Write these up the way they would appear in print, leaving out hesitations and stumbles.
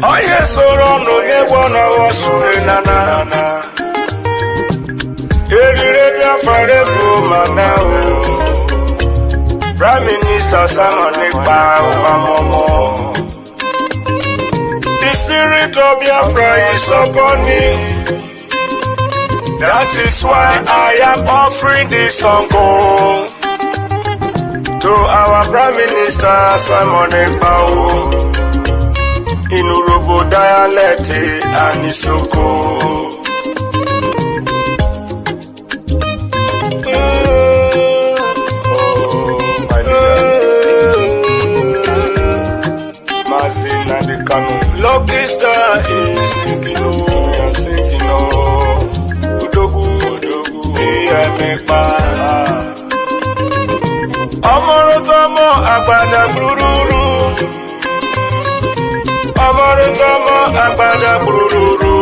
Oh yes, no ye wanna wash nana. Biafra Prime Minister Simon Ekpa Obamomo. The spirit of Biafra is upon me. That is why I am offering this song to our Prime Minister Simon Ekpa in Urobo dialect and Isoko. Lucky star is sinking, I'm thinking, Udogu, Ekpa. Amorotomo, Agbada Bururu. Amorotomo, Agbada Bururu.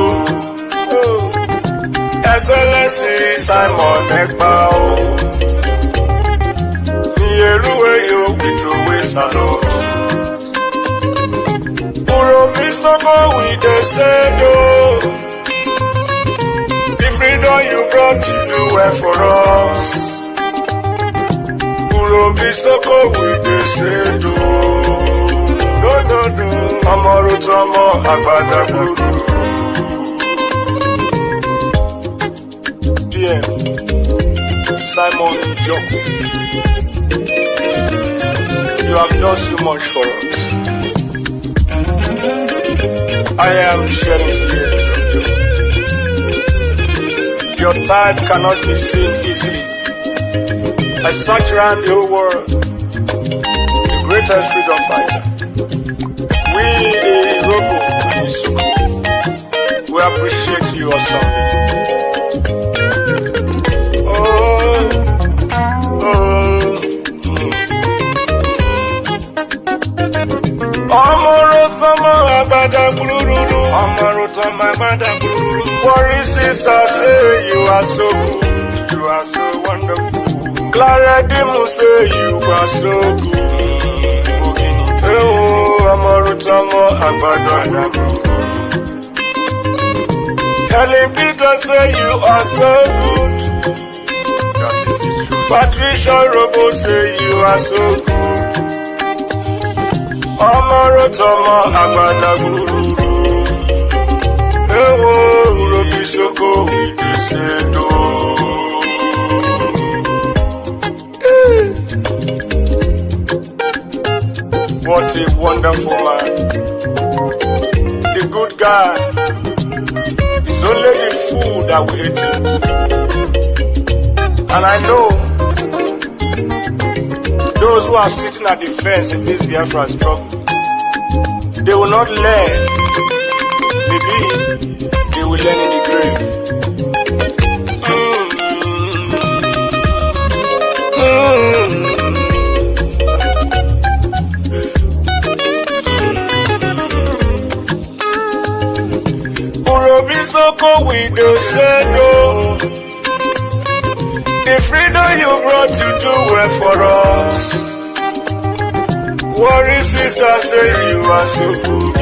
Excellency Simon Ekpa. Nieruwe yo, Witruwe Salute. With the same the freedom you brought to do well for us. Urobisoko with the same no. Amorotomo Agbada Guru. PM Simon Joko. You have done so much for us. I am shedding tears of joy. Your tithe cannot be seen easily. I search around the whole world, the greatest freedom fighter. We, the Robo, we appreciate you also. Worry sister say you are so good, you are so wonderful. Clara Dimu say you are so good. Amorutamo Agbada. Helen Peter say you are so good. That is the truth. Patricia Robo say you are so good. Amorutamo Agbada Guru. Urobisoko with the sedo. What a wonderful man. The good guy. It's only the fool that will hate him. And I know those who are sitting at the fence in this Biafra struggle, they will not learn. Maybe they will learn in the grave. Urobisoko with the sendo. The freedom you brought to do well for us. Worry sister say you are so good.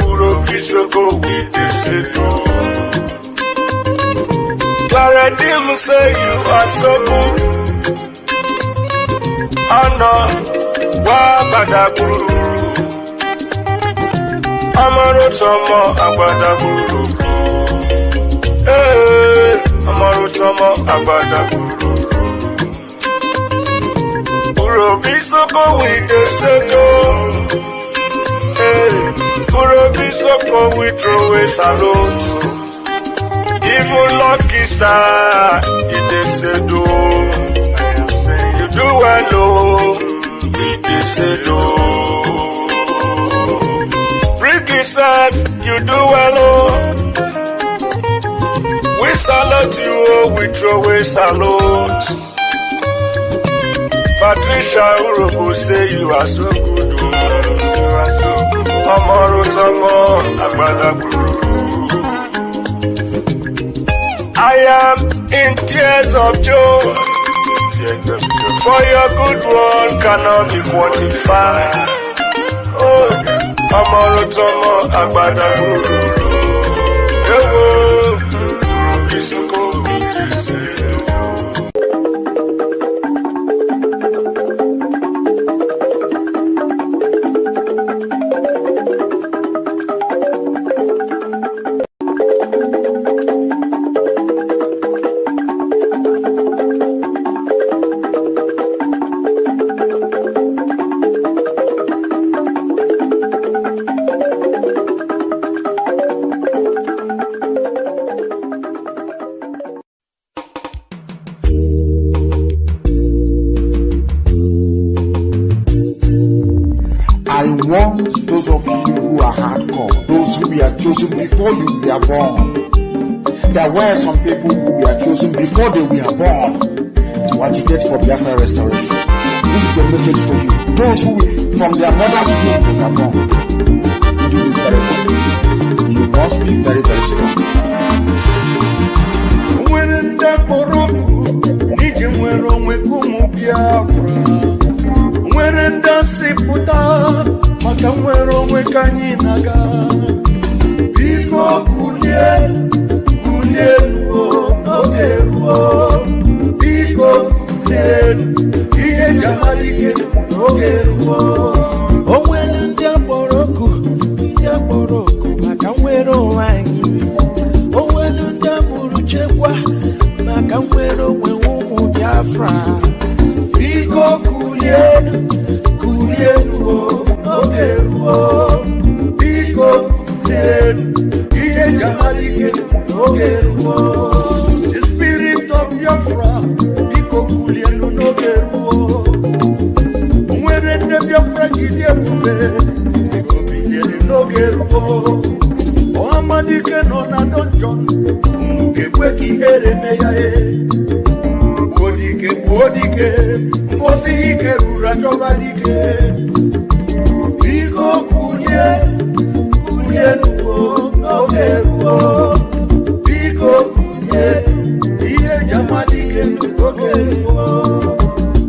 Urobisoko with the sendo. Paradim say you are so good. Anna Wabadaguru. Amorotomo Agbada Guru. Amorotomo Agbada Guru. Urobisoko with the sendo. Urobisoko we throw a salute. Even lucky star, it is sendo. You do well, it is sendo. That you do well, we salute you, we throw a salute. Patricia Urobo say you are so good, you are so good. Amorotomo Agbada Guru. I am in tears of joy. For your good one cannot be quantified. Oh, Amorotomo Agbadaguru. Ewo, Isuko those of you who are hardcore, those who were chosen before you were born. There were some people who were chosen before they were born to agitate for Biafra restoration. This is a message for you. Those who from their mother's womb they were born. Do this very well. You must be very, very strong. When the Boroku, Nijimwero Mekumu Biafra. When the Siputa, Makamwero Mekanyinaga. Biko Kulien, Kulien, Ogeruo. Biko Kulien, Iye Jamalike, Ogeruo. Oh, when the Boroku, Makamwero Wangi. Oh, when the Buruchekwa, Makamwero Wemu Biafra. Biko Kulien, Kulien, Ogeruo. Biko Kulien, Iye Jamalike, Ogeruo. The spirit of Biafra, Biko Kulien, Ogeruo. When the Biafra Gideon, Biko Kulien, Ogeruo. Oh, Amadike no na donjon, Mugeweki Eremeyae. Bodike, Mosike, Rurajobadike. Biko Kulien, Ogeruo. Biko Kulien, Iye Jamalike, Ogeruo.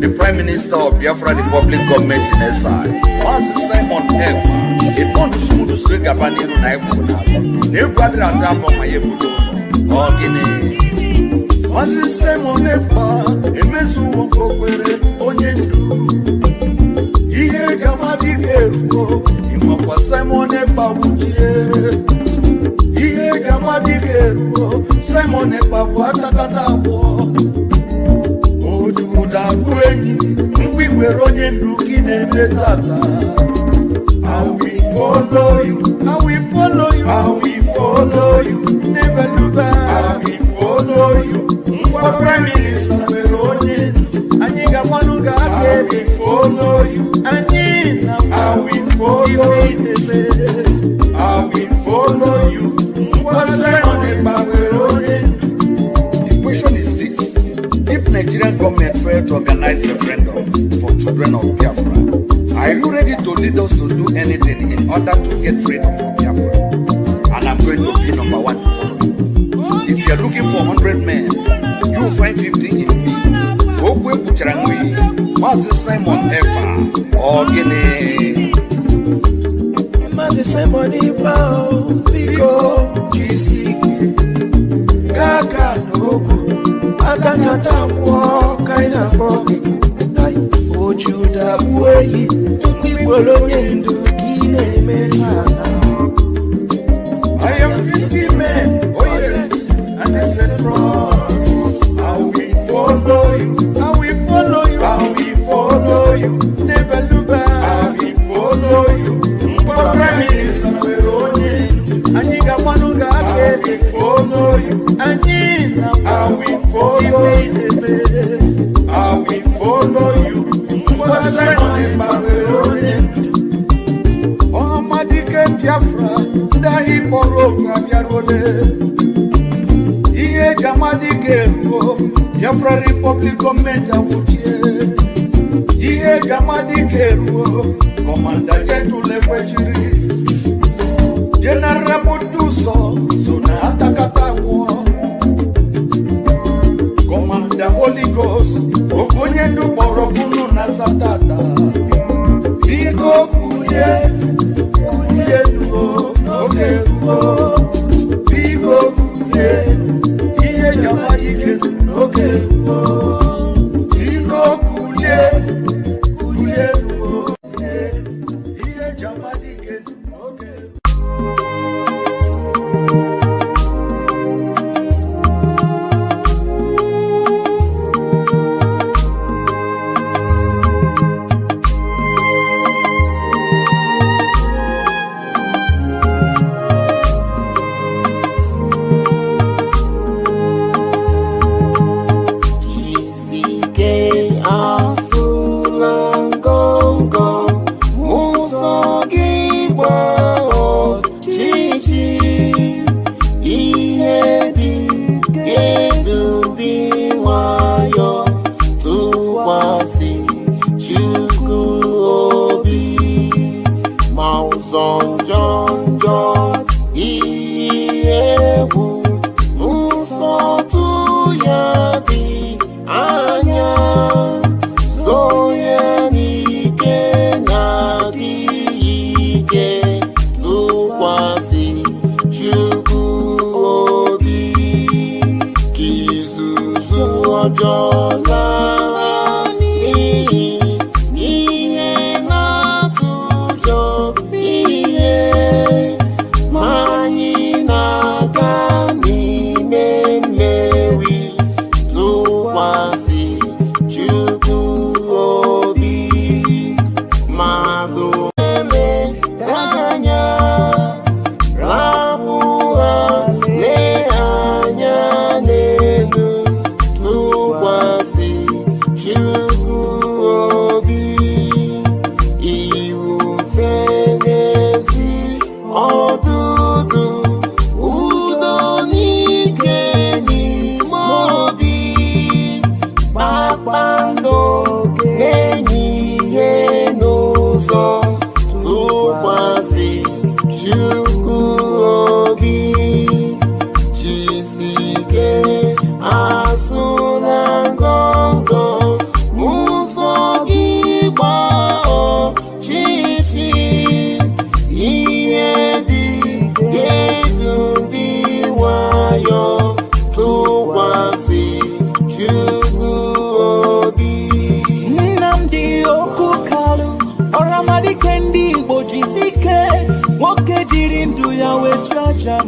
The Prime Minister of Biafra Republic Government in SI, once Simon Ekpa, a pond to smooth to swing a banner on Ivory. Never brother and grandpa my Ebudo, or Guinea. Once Simon Ekpa, a mesu of Okwere, Onyendu. Iye Jamalike, Imapa Simon Ekpa, Iye Jamalike, Simon Ekpa, Watakatapo. We were on your looking at the data. I will follow you, I will follow you, I will follow you, never look back. I will follow you. What Prime Minister we're on it, and you got one who got I will follow you, and I will follow you, I will follow you. What's that on it, but we're on it? The question is this. If Nigerian government failed to organize a referendum for children of Biafra, are you ready to lead us to do anything in order to get freedom from Biafra? And I'm going to be number one to follow you. If you're looking for 100 men, you will find 50 in me. Okwe Kucharangui, Mazi Simon Ekpa, or Guinea. Mazi Simon Ekpa, Biko, Kisiki, Kaka, Noku. Atakata walk in a pocket. Ojuda way, people only do kine menata. I am 50 men, oh yes, and I said, I will follow you, I will follow you, I will follow you, never look back. I will follow you. For Prime Minister, we're on it, and you got one who got I will follow you, and I will follow you, I will follow you. What's that on oh, Madike Biafra, Dahi Boroka Biarole. Iye Jamadike, Biafra Republic Government Awukie. Iye Jamadike, Commander General Lekweshiri. General Buduso, Suna Atakata. The Holy Ghost, Okonye biko kulie nuo oge ruo biko kulie ihe jamadike oge ruo biko kulie nuo ihe jamadike oge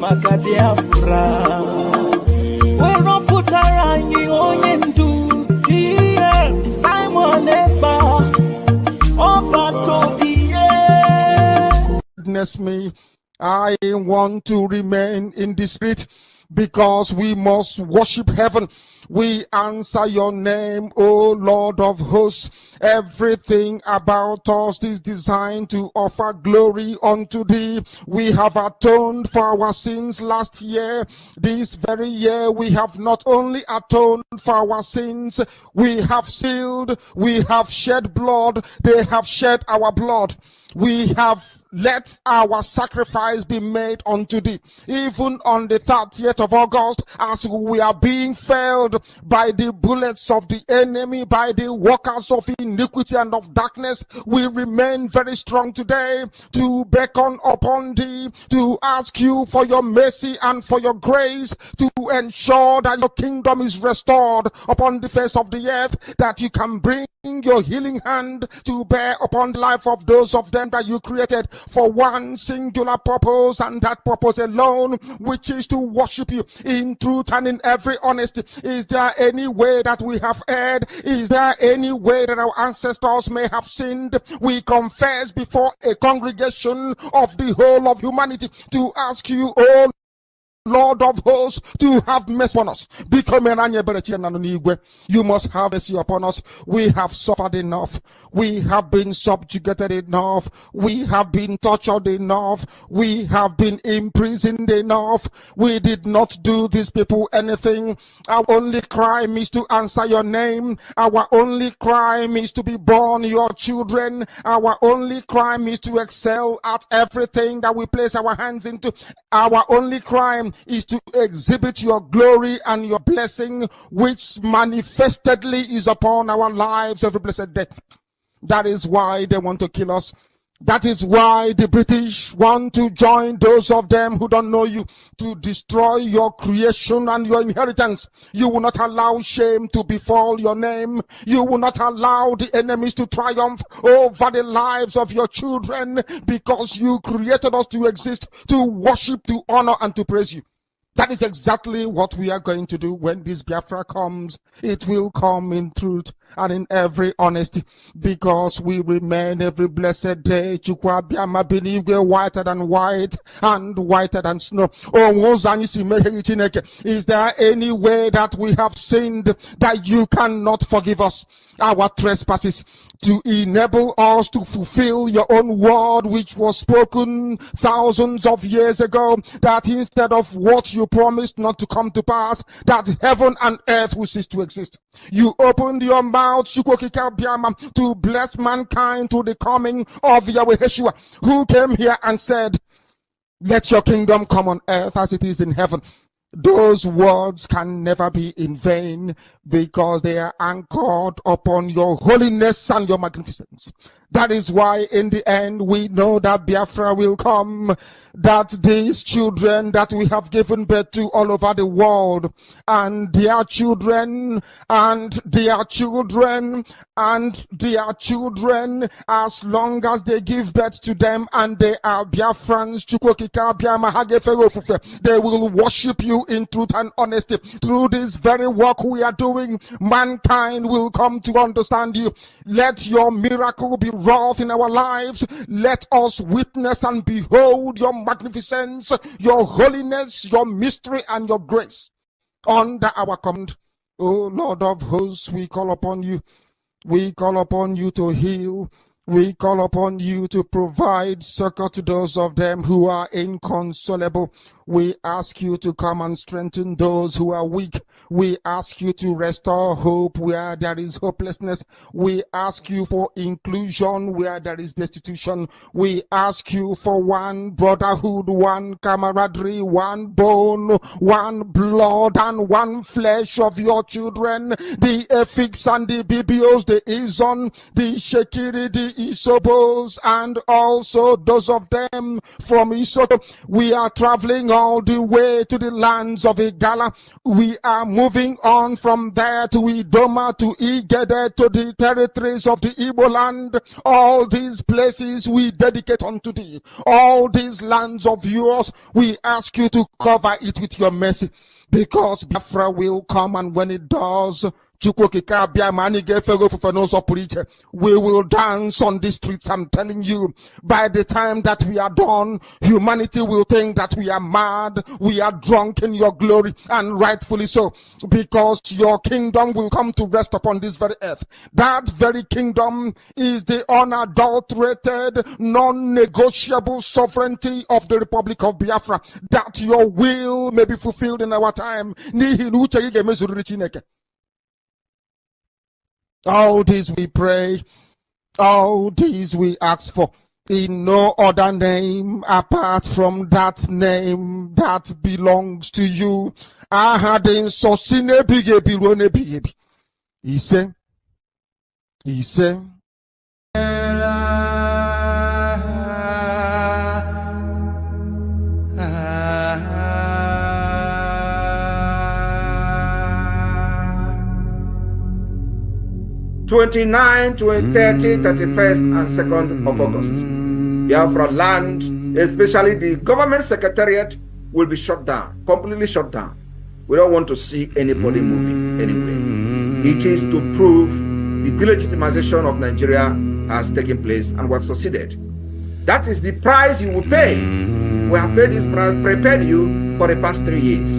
maka Biafra wero putara anyị onye ndu Simon Ekpa Witness me, I want to remain in the spirit because we must worship heaven. We answer your name, O Lord of hosts. Everything about us is designed to offer glory unto thee. We have atoned for our sins last year. This very year we have not only atoned for our sins, we have sealed, we have shed blood, they have shed our blood. We have let our sacrifice be made unto thee. Even on the 30th of August, as we are being felled by the bullets of the enemy, by the workers of iniquity and of darkness, we remain very strong today to beckon upon thee, to ask you for your mercy and for your grace, to ensure that your kingdom is restored upon the face of the earth, that you can bring your healing hand to bear upon the life of those of them that you created for one singular purpose, and that purpose alone, which is to worship you in truth and in every honesty. Is there any way that we have erred? Is there any way that our ancestors may have sinned? We confess before a congregation of the whole of humanity to ask you, oh Lord of hosts, to have mercy upon us. You must have mercy upon us. We have suffered enough. We have been subjugated enough. We have been tortured enough. We have been imprisoned enough. We did not do these people anything. Our only crime is to answer your name. Our only crime is to be born your children. Our only crime is to excel at everything that we place our hands into. Our only crime is to exhibit your glory and your blessing, which manifestedly is upon our lives every blessed day. That is why they want to kill us. That is why the British want to join those of them who don't know you to destroy your creation and your inheritance. You will not allow shame to befall your name. You will not allow the enemies to triumph over the lives of your children, because you created us to exist, to worship, to honor, and to praise you. That is exactly what we are going to do when this Biafra comes. It will come in truth and in every honesty, because we remain every blessed day Chukwa Biama Binigwe whiter than white and whiter than snow. Is there any way that we have sinned that you cannot forgive us our trespasses, to enable us to fulfill your own word, which was spoken thousands of years ago, that instead of what you promised not to come to pass, that heaven and earth will cease to exist? You opened your mouth, Chukwokika Biama, to bless mankind to the coming of Yahweh Yeshua, who came here and said, let your kingdom come on earth as it is in heaven. Those words can never be in vain, because they are anchored upon your holiness and your magnificence. That is why in the end we know that Biafra will come, that these children that we have given birth to all over the world, and their children, and their children, and their children, as long as they give birth to them and they are Biafrans, they will worship you in truth and honesty. Through this very work we are doing, mankind will come to understand you. Let your miracle be wrought in our lives. Let us witness and behold your magnificence, your holiness, your mystery, and your grace under our command. O Lord of hosts, we call upon you. We call upon you to heal. We call upon you to provide succor to those of them who are inconsolable. We ask you to come and strengthen those who are weak. We ask you to restore hope where there is hopelessness. We ask you for inclusion where there is destitution. We ask you for one brotherhood, one camaraderie, one bone, one blood, and one flesh of your children. The Efiks and the Bibios, the Izon, the Shekiri, the Isobos, and also those of them from Isoto. We are traveling all the way to the lands of Igala. We are moving on from there to Idoma, to Igede, to the territories of the Igbo land. All these places we dedicate unto thee. All these lands of yours, we ask you to cover it with your mercy, because Bafra will come, and when it does, we will dance on the streets. I'm telling you, by the time that we are done, humanity will think that we are mad, we are drunk in your glory, and rightfully so, because your kingdom will come to rest upon this very earth. That very kingdom is the unadulterated, non-negotiable sovereignty of the Republic of Biafra, that your will may be fulfilled in our time. All these we pray, all these we ask for, in no other name apart from that name that belongs to you. He said, 29, 30, 31st, and 2nd of August. Biafra land, especially the government secretariat, will be shut down, completely shut down. We don't want to see anybody moving anywhere. It is to prove the delegitimization of Nigeria has taken place, and we have succeeded. That is the price you will pay. We have paid this price, prepared you for the past 3 years.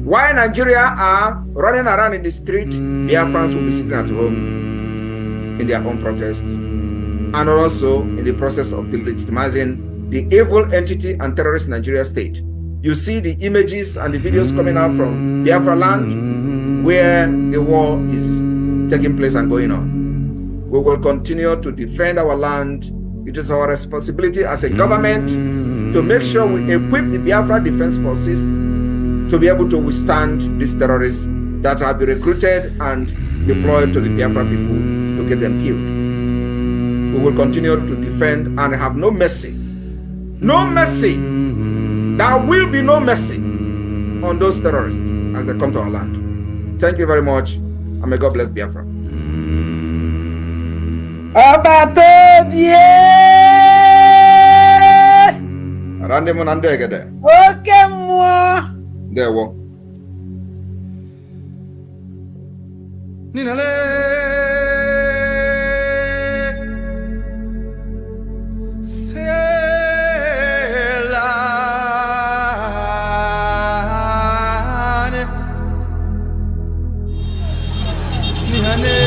While Nigeria are running around in the street, Biafrans will be sitting at home in their own protests, and also in the process of delegitimizing the evil entity and terrorist Nigeria state. You see the images and the videos coming out from Biafra land, where the war is taking place and going on. We will continue to defend our land. It is our responsibility as a government to make sure we equip the Biafra Defense Forces to be able to withstand these terrorists that have been recruited and deployed to the Biafra people to get them killed. We will continue to defend and have no mercy. No mercy. There will be no mercy on those terrorists as they come to our land. Thank you very much, and may God bless Biafra. Rande mo nandegede. Okay, moi. There wo. Ninale. Selane. Nihane.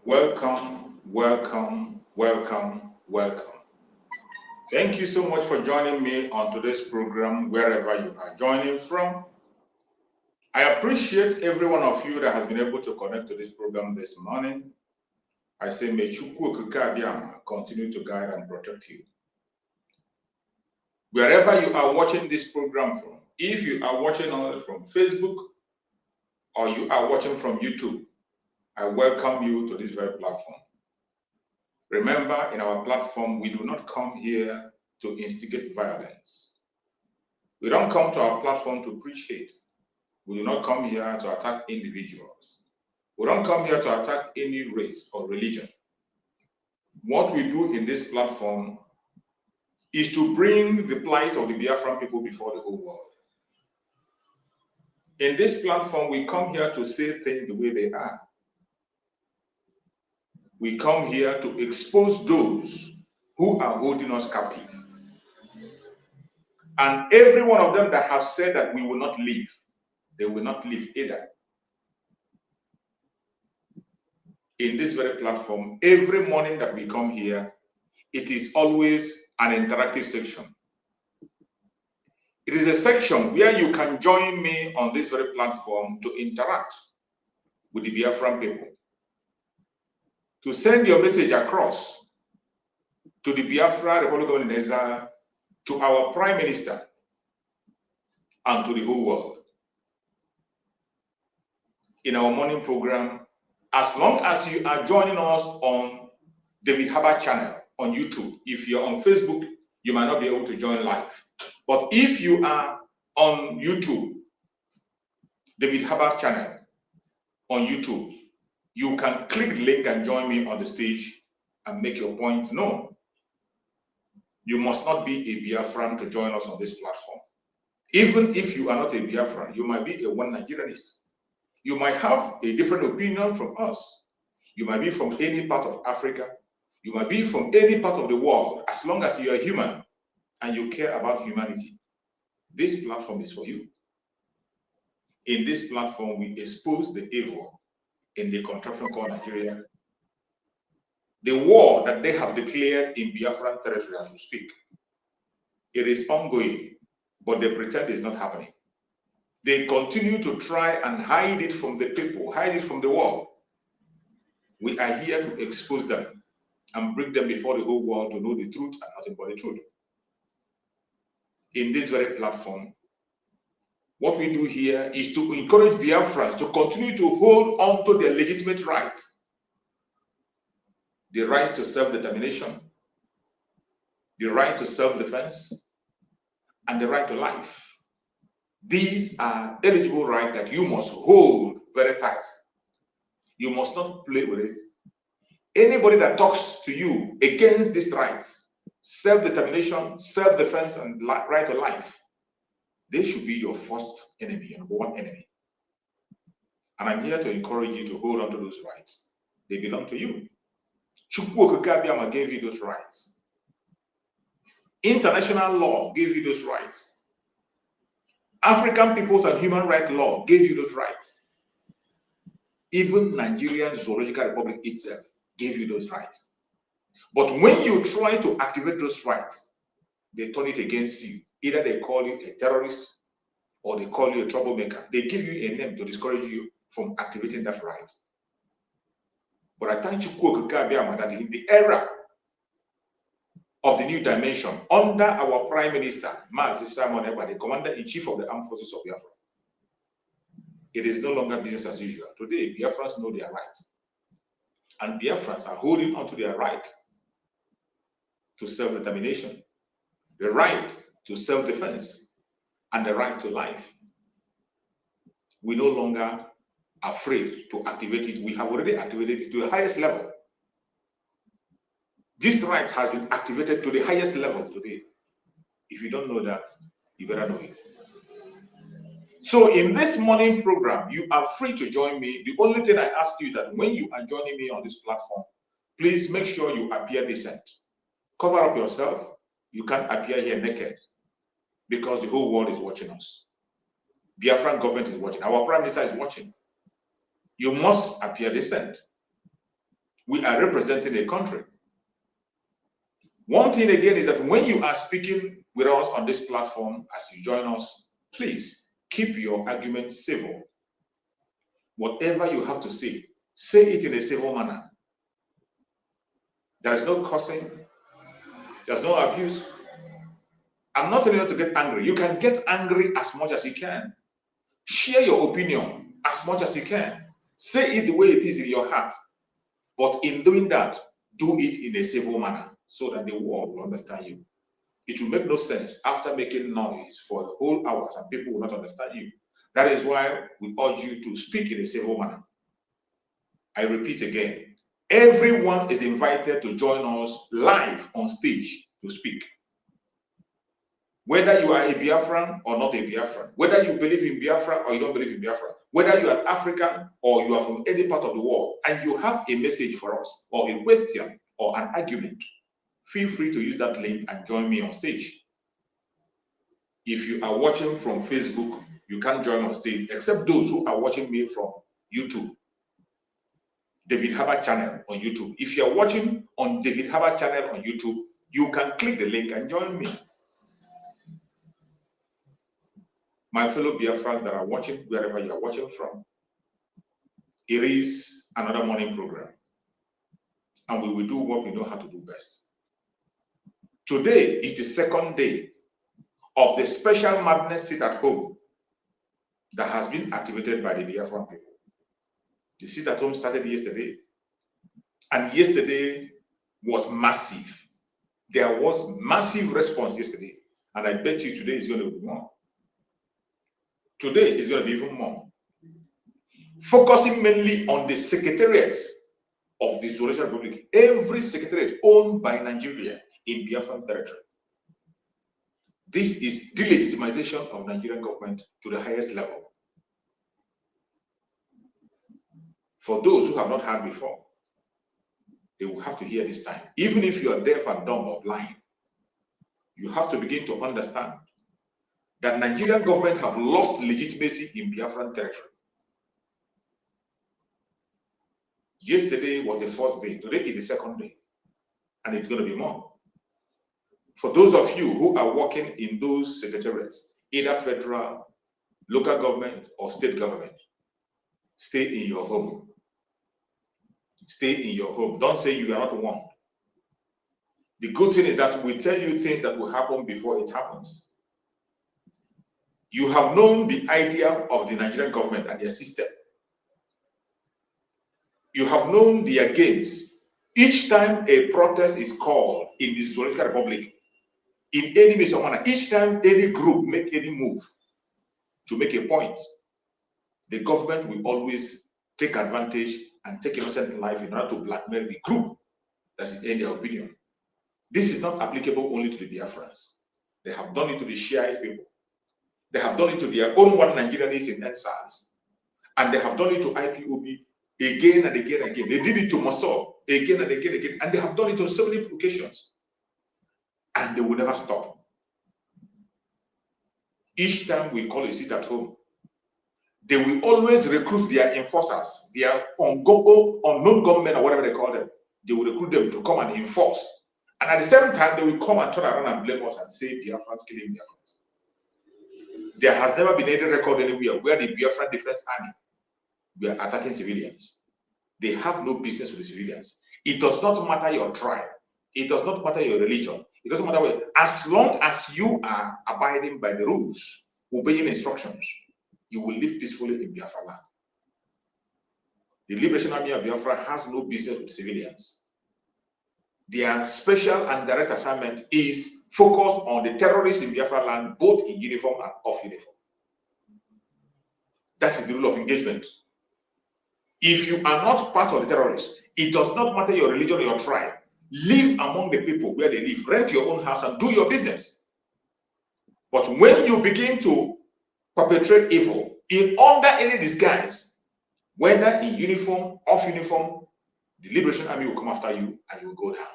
Welcome, welcome, welcome, welcome. Thank you so much for joining me on today's program, wherever you are joining from. I appreciate every one of you that has been able to connect to this program this morning. I say, may Chukwu Okike Abiyama continue to guide and protect you. Wherever you are watching this program from, if you are watching us from Facebook or you are watching from YouTube, I welcome you to this very platform. Remember, in our platform, we do not come here to instigate violence. We don't come to our platform to preach hate. We do not come here to attack individuals. We don't come here to attack any race or religion. What we do in this platform is to bring the plight of the Biafran people before the whole world. In this platform, we come here to say things the way they are. We come here to expose those who are holding us captive. And every one of them that have said that we will not leave, they will not leave either. In this very platform, every morning that we come here, it is always an interactive section. It is a section where you can join me on this very platform to interact with the Biafran people, to send your message across to the Biafra Republic of Indonesia, to our Prime Minister, and to the whole world. In our morning program, as long as you are joining us on the Bafra channel on YouTube. If you're on Facebook, you might not be able to join live. But if you are on YouTube, the Bafra channel on YouTube, you can click the link and join me on the stage and make your point known. You must not be a Biafran to join us on this platform. Even if you are not a Biafran, you might be a one Nigerianist. You might have a different opinion from us. You might be from any part of Africa. You might be from any part of the world. As long as you are human and you care about humanity, this platform is for you. In this platform, we expose the evil in the contraption called Nigeria, the war that they have declared in Biafran territory as we speak. It is ongoing, but they pretend it's not happening. They continue to try and hide it from the people, hide it from the world. We are here to expose them and bring them before the whole world to know the truth and nothing but the truth. In this very platform, what we do here is to encourage Biafrans to continue to hold on to their legitimate rights. The right to self-determination, the right to self-defense, and the right to life. These are eligible rights that you must hold very tight. You must not play with it. Anybody that talks to you against these rights, self-determination, self-defense, and right to life, they should be your first enemy, your number one enemy. And I'm here to encourage you to hold on to those rights. They belong to you. Chukwu Okike Abiyama gave you those rights. International law gave you those rights. African Peoples and Human Rights Law gave you those rights. Even Nigerian Zoological Republic itself gave you those rights. But when you try to activate those rights, they turn it against you. Either they call you a terrorist, or they call you a troublemaker. They give you a name to discourage you from activating that right. But I thank you that in the era of the new dimension, under our Prime Minister, Mazi Simon Ekpa, the Commander-in-Chief of the Armed Forces of Biafra, it is no longer business as usual. Today, Biafrans know their rights. And Biafrans are holding on to their right to self-determination, the right to self-defense, and the right to life. We no longer afraid to activate it. We have already activated it to the highest level. This right has been activated to the highest level today. If you don't know that, you better know it. So in this morning program, you are free to join me. The only thing I ask you is that when you are joining me on this platform, please make sure you appear decent. Cover up yourself. You can't appear here naked because the whole world is watching us. Biafran government is watching. Our Prime Minister is watching. You must appear decent. We are representing a country. One thing again is that when you are speaking with us on this platform, as you join us, please keep your argument civil. Whatever you have to say it in a civil manner. There is no cursing. There's no abuse. I'm not telling you to get angry. You can get angry as much as you can. Share your opinion as much as you can. Say it the way it is in your heart. But in doing that, do it in a civil manner so that the world will understand you. It will make no sense after making noise for the whole hours and people will not understand you. That is why we urge you to speak in a civil manner. I repeat again, everyone is invited to join us live on stage to speak. Whether you are a Biafran or not a Biafran, whether you believe in Biafra or you don't believe in Biafra, whether you are African or you are from any part of the world, and you have a message for us, or a question, or an argument, feel free to use that link and join me on stage. If you are watching from Facebook, you can't join on stage, except those who are watching me from YouTube. David Harbour channel on YouTube. If you are watching on David Harbour channel on YouTube, you can click the link and join me. My fellow Biafrans that are watching, wherever you are watching from, it is another morning program. And we will do what we know how to do best. Today is the second day of the special madness sit at home that has been activated by the Biafran people. The sit at home started yesterday. And yesterday was massive. There was massive response yesterday. And I bet you today is going to be more. Today is going to be even more. Focusing mainly on the secretariats of the Zoological Republic. Every secretariat owned by Nigeria in Biafran territory. This is delegitimization of Nigerian government to the highest level. For those who have not heard before, they will have to hear this time. Even if you are deaf and dumb or blind, you have to begin to understand that Nigerian government have lost legitimacy in Biafran territory. Yesterday was the first day. Today is the second day. And it's going to be more. For those of you who are working in those secretariats, either federal, local government, or state government, stay in your home. Stay in your home. Don't say you are not warned. The good thing is that we tell you things that will happen before it happens. You have known the idea of the Nigerian government and their system. You have known their games. Each time a protest is called in the Zoological Republic, in any manner, each time any group make any move to make a point, the government will always take advantage and take innocent life in order to blackmail the group that's in their opinion. This is not applicable only to the Biafrans. They have done it to the Shiite people. They have done it to their own one Nigerians in NSAS. And they have done it to IPOB again and again and again. They did it to Mossad again and again and again. And they have done it on so many occasions. And they will never stop. Each time we call a sit at home, they will always recruit their enforcers, their unknown gunmen or whatever they call them. They will recruit them to come and enforce. And at the same time, they will come and turn around and blame us and say Biafrans killing Biafrans. There has never been any record anywhere where the Biafra Defense Army were attacking civilians. They have no business with the civilians. It does not matter your tribe. It does not matter your religion. It doesn't matter what. As long as you are abiding by the rules, obeying instructions, you will live peacefully in Biafra land. The Liberation Army of Biafra has no business with civilians. Their special and direct assignment is focused on the terrorists in Biafra land, both in uniform and off uniform. That is the rule of engagement. If you are not part of the terrorists, it does not matter your religion or your tribe. Live among the people where they live. Rent your own house and do your business. But when you begin to perpetrate evil in under any disguise, whether in uniform, off uniform, the Liberation Army will come after you and you will go down.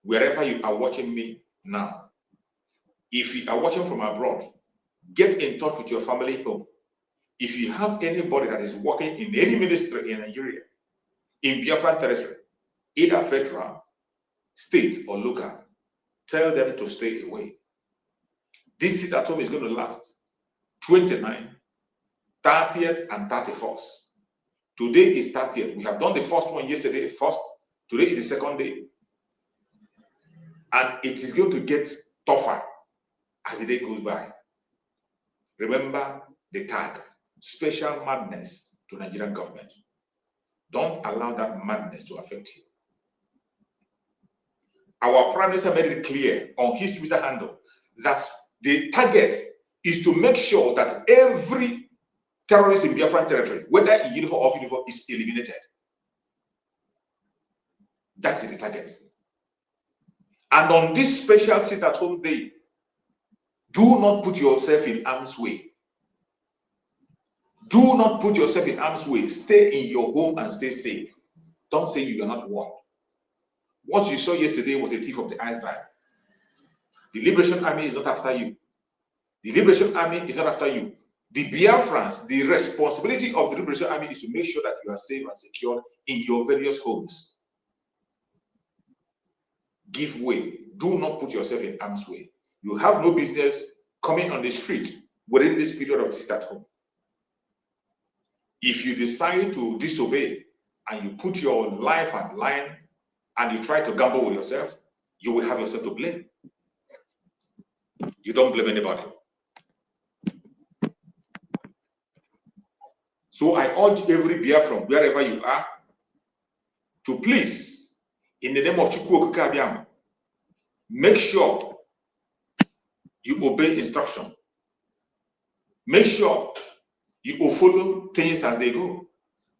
Wherever you are watching me now, if you are watching from abroad, get in touch with your family home. If you have anybody that is working in any ministry in Nigeria, in Biafran territory, either federal, state, or local, tell them to stay away. This sit at home is going to last 29th, 30th, and 31st. Today is 30th. We have done the first one yesterday, first. Today is the second day. And it is going to get tougher as the day goes by. Remember the tag, special madness to Nigerian government. Don't allow that madness to affect you. Our Prime Minister made it clear on his Twitter handle that the target is to make sure that every terrorist in Biafran territory, whether in uniform or off uniform, is eliminated. That is the target. And on this special sit-at-home day, do not put yourself in harm's way. Do not put yourself in harm's way. Stay in your home and stay safe. Don't say you are not warned. What you saw yesterday was a tip of the iceberg. The Liberation Army is not after you. The Liberation Army is not after you. The Biafrans, the responsibility of the Liberation Army is to make sure that you are safe and secure in your various homes. Give way. Do not put yourself in harm's way. You have no business coming on the street within this period of sit at home. If you decide to disobey and you put your life on line and you try to gamble with yourself, you will have yourself to blame. You don't blame anybody. So I urge every Biafran, wherever you are, to please, in the name of Chukwu Okike Abiam, make sure you obey instruction. Make sure you follow things as they go.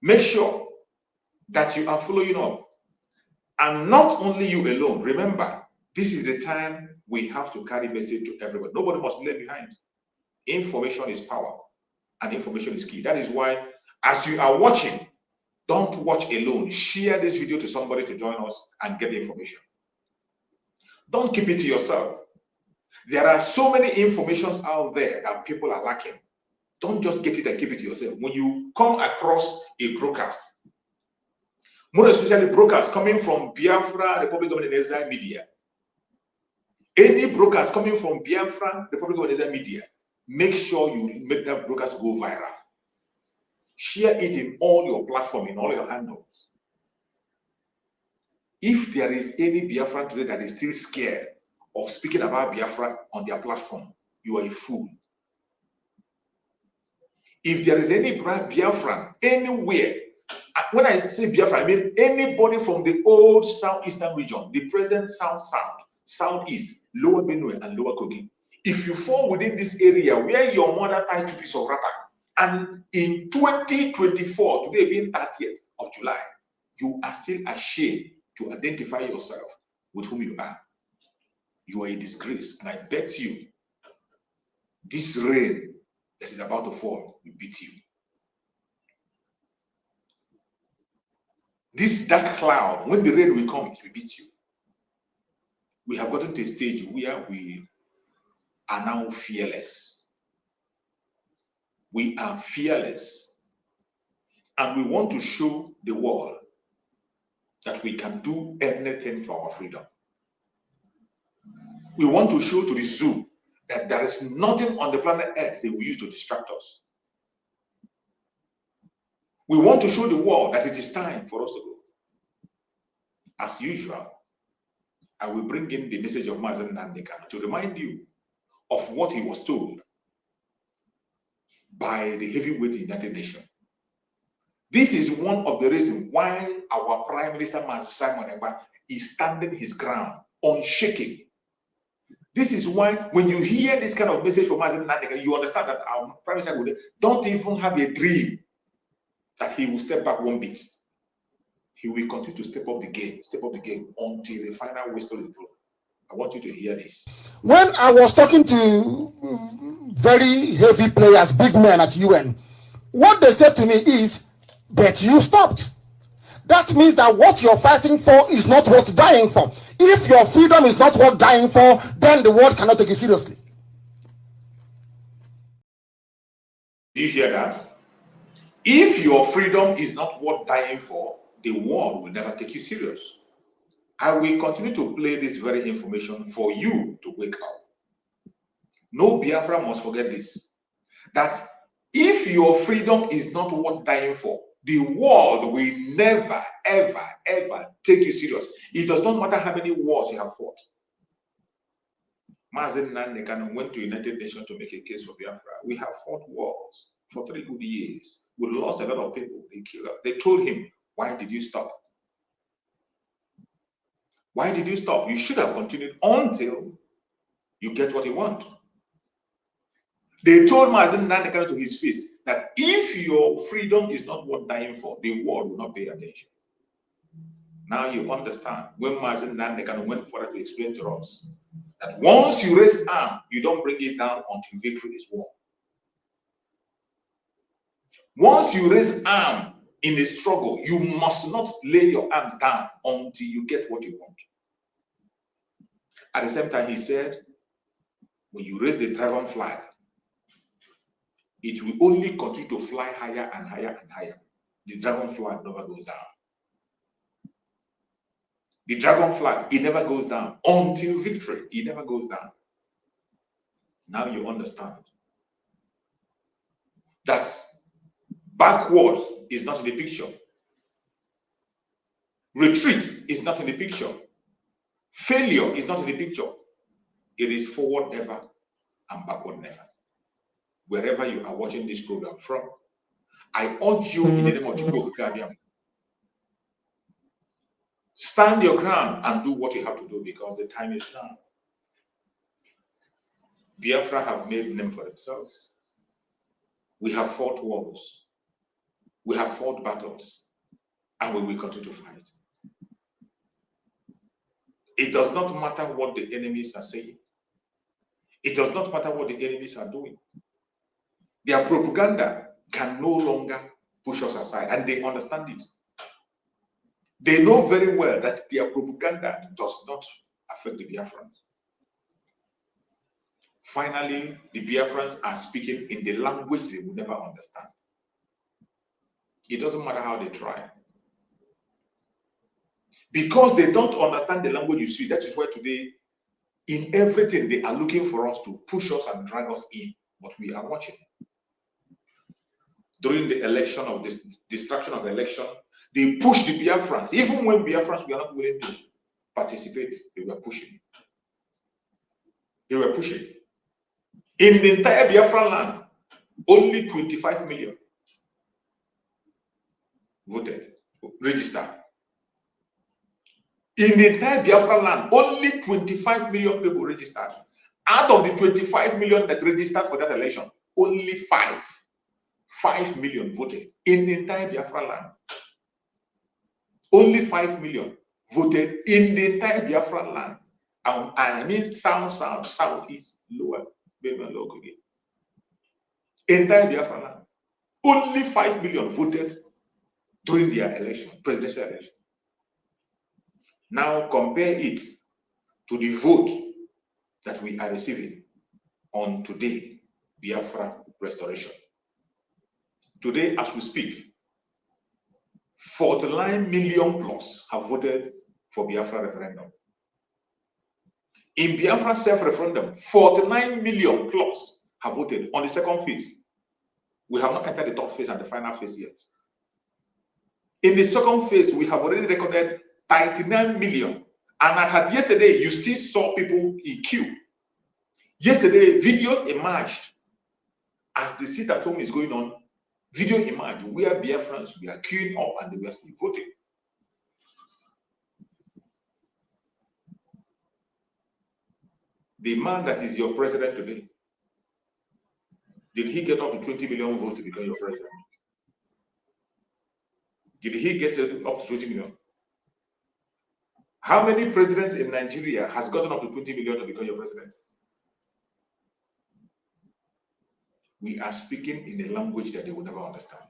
Make sure that you are following up. And not only you alone. Remember, this is the time we have to carry message to everyone. Nobody must be left behind. Information is power, and information is key. That is why, as you are watching, don't watch alone. Share this video to somebody to join us and get the information. Don't keep it to yourself. There are so many informations out there that people are lacking. Don't just get it and keep it to yourself. When you come across a broadcast, more especially broadcasts coming from Biafra Republic of Nigeria media, any broadcast coming from Biafra Republic of Nigeria media, make sure you make that broadcast go viral. Share it in all your platforms, in all your handles. If there is any Biafran today that is still scared of speaking about Biafra on their platform, you are a fool. If there is any Biafran anywhere, when I say Biafra, I mean anybody from the old southeastern region, the present south, southeast, lower Benue, and lower Kogi. If you fall within this area where your mother tied 2 pieces of wrapper, and in 2024, today being 30th of July, you are still ashamed to identify yourself with whom you are. You are a disgrace, and I bet you this rain that is about to fall will beat you. This dark cloud, when the rain will come, it will beat you. We have gotten to a stage where we are now fearless. We are fearless. And we want to show the world that we can do anything for our freedom. We want to show to the zoo that there is nothing on the planet Earth they will use to distract us. We want to show the world that it is time for us to go. As usual, I will bring in the message of Mazen Nandeka to remind you of what he was told by the heavyweight United Nations. This is one of the reasons why our Prime Minister Mazen Simon Ekpa is standing his ground, unshaken. This is why when you hear this kind of message from Mazen Nandeka, you understand that our Prime Minister don't even have a dream that he will step back one bit. He will continue to step up the game until the final whistle is blown. I want you to hear this. When I was talking to very heavy players, big men at UN, what they said to me is, but you stopped. That means that what you're fighting for is not worth dying for. If your freedom is not worth dying for, then the world cannot take you seriously. Do you hear that? If your freedom is not worth dying for, the world will never take you serious. I will continue to play this very information for you to wake up. No Biafra must forget this. That if your freedom is not worth dying for, the world will never, ever, ever take you serious. It does not matter how many wars you have fought. Mazen Nandeka went to the United Nations to make a case for Biafra. We have fought wars for 3 good years. We lost a lot of people. They killed us. They told him, why did you stop? Why did you stop? You should have continued until you get what you want. They told Mazen Nandeka to his face that if your freedom is not worth dying for, the world will not pay attention. Now you understand when Mazen Nandeka went further to explain to us that once you raise arm, you don't bring it down until victory is won. Once you raise arm in a struggle, you must not lay your arms down until you get what you want. At the same time, he said, when you raise the dragon flag, it will only continue to fly higher and higher and higher. The dragon flag never goes down. The dragon flag, it never goes down until victory. It never goes down. Now you understand that backwards is not in the picture. Retreat is not in the picture. Failure is not in the picture. It is forward ever and backward never. Wherever you are watching this program from, I urge you in the name of Chukwuka, stand your ground and do what you have to do because the time is now. Biafra have made a name for themselves. We have fought wars. We have fought battles. And we will continue to fight. It does not matter what the enemies are saying. It does not matter what the enemies are doing. Their propaganda can no longer push us aside, and they understand it. They know very well that their propaganda does not affect the Biafrans. Finally, the Biafrans are speaking in the language they will never understand. It doesn't matter how they try. Because they don't understand the language you speak, that is why today, in everything, they are looking for us to push us and drag us in. But we are watching. During the election of this destruction of the election, they pushed the Biafrans. Even when Biafrans were not willing to participate, they were pushing. They were pushing. In the entire Biafran land, only 25 million voted, registered. In the entire Biafran land, only 25 million people registered. Out of the 25 million that registered for that election, only 5 million voted. In the entire Biafran land, only 5 million voted in the entire Biafran land. And I mean south, southeast, lower, local. Entire Biafran land, only 5 million voted during their election, presidential election. Now compare it to the vote that we are receiving on today, Biafra restoration. Today, as we speak, 49 million plus have voted for Biafra referendum. In Biafra self-referendum, 49 million plus have voted on the second phase. We have not entered the third phase and the final phase yet. In the second phase, we have already recorded 39 million. And as yesterday, you still saw people in queue. Yesterday, videos emerged as the sit at home is going on. Video emerged where Biafrans were queuing up and they were still voting. The man that is your president today, did he get up to 20 million votes to become your president? Did he get up to 20 million? How many presidents in Nigeria has gotten up to 20 million to become your president? We are speaking in a language that they will never understand.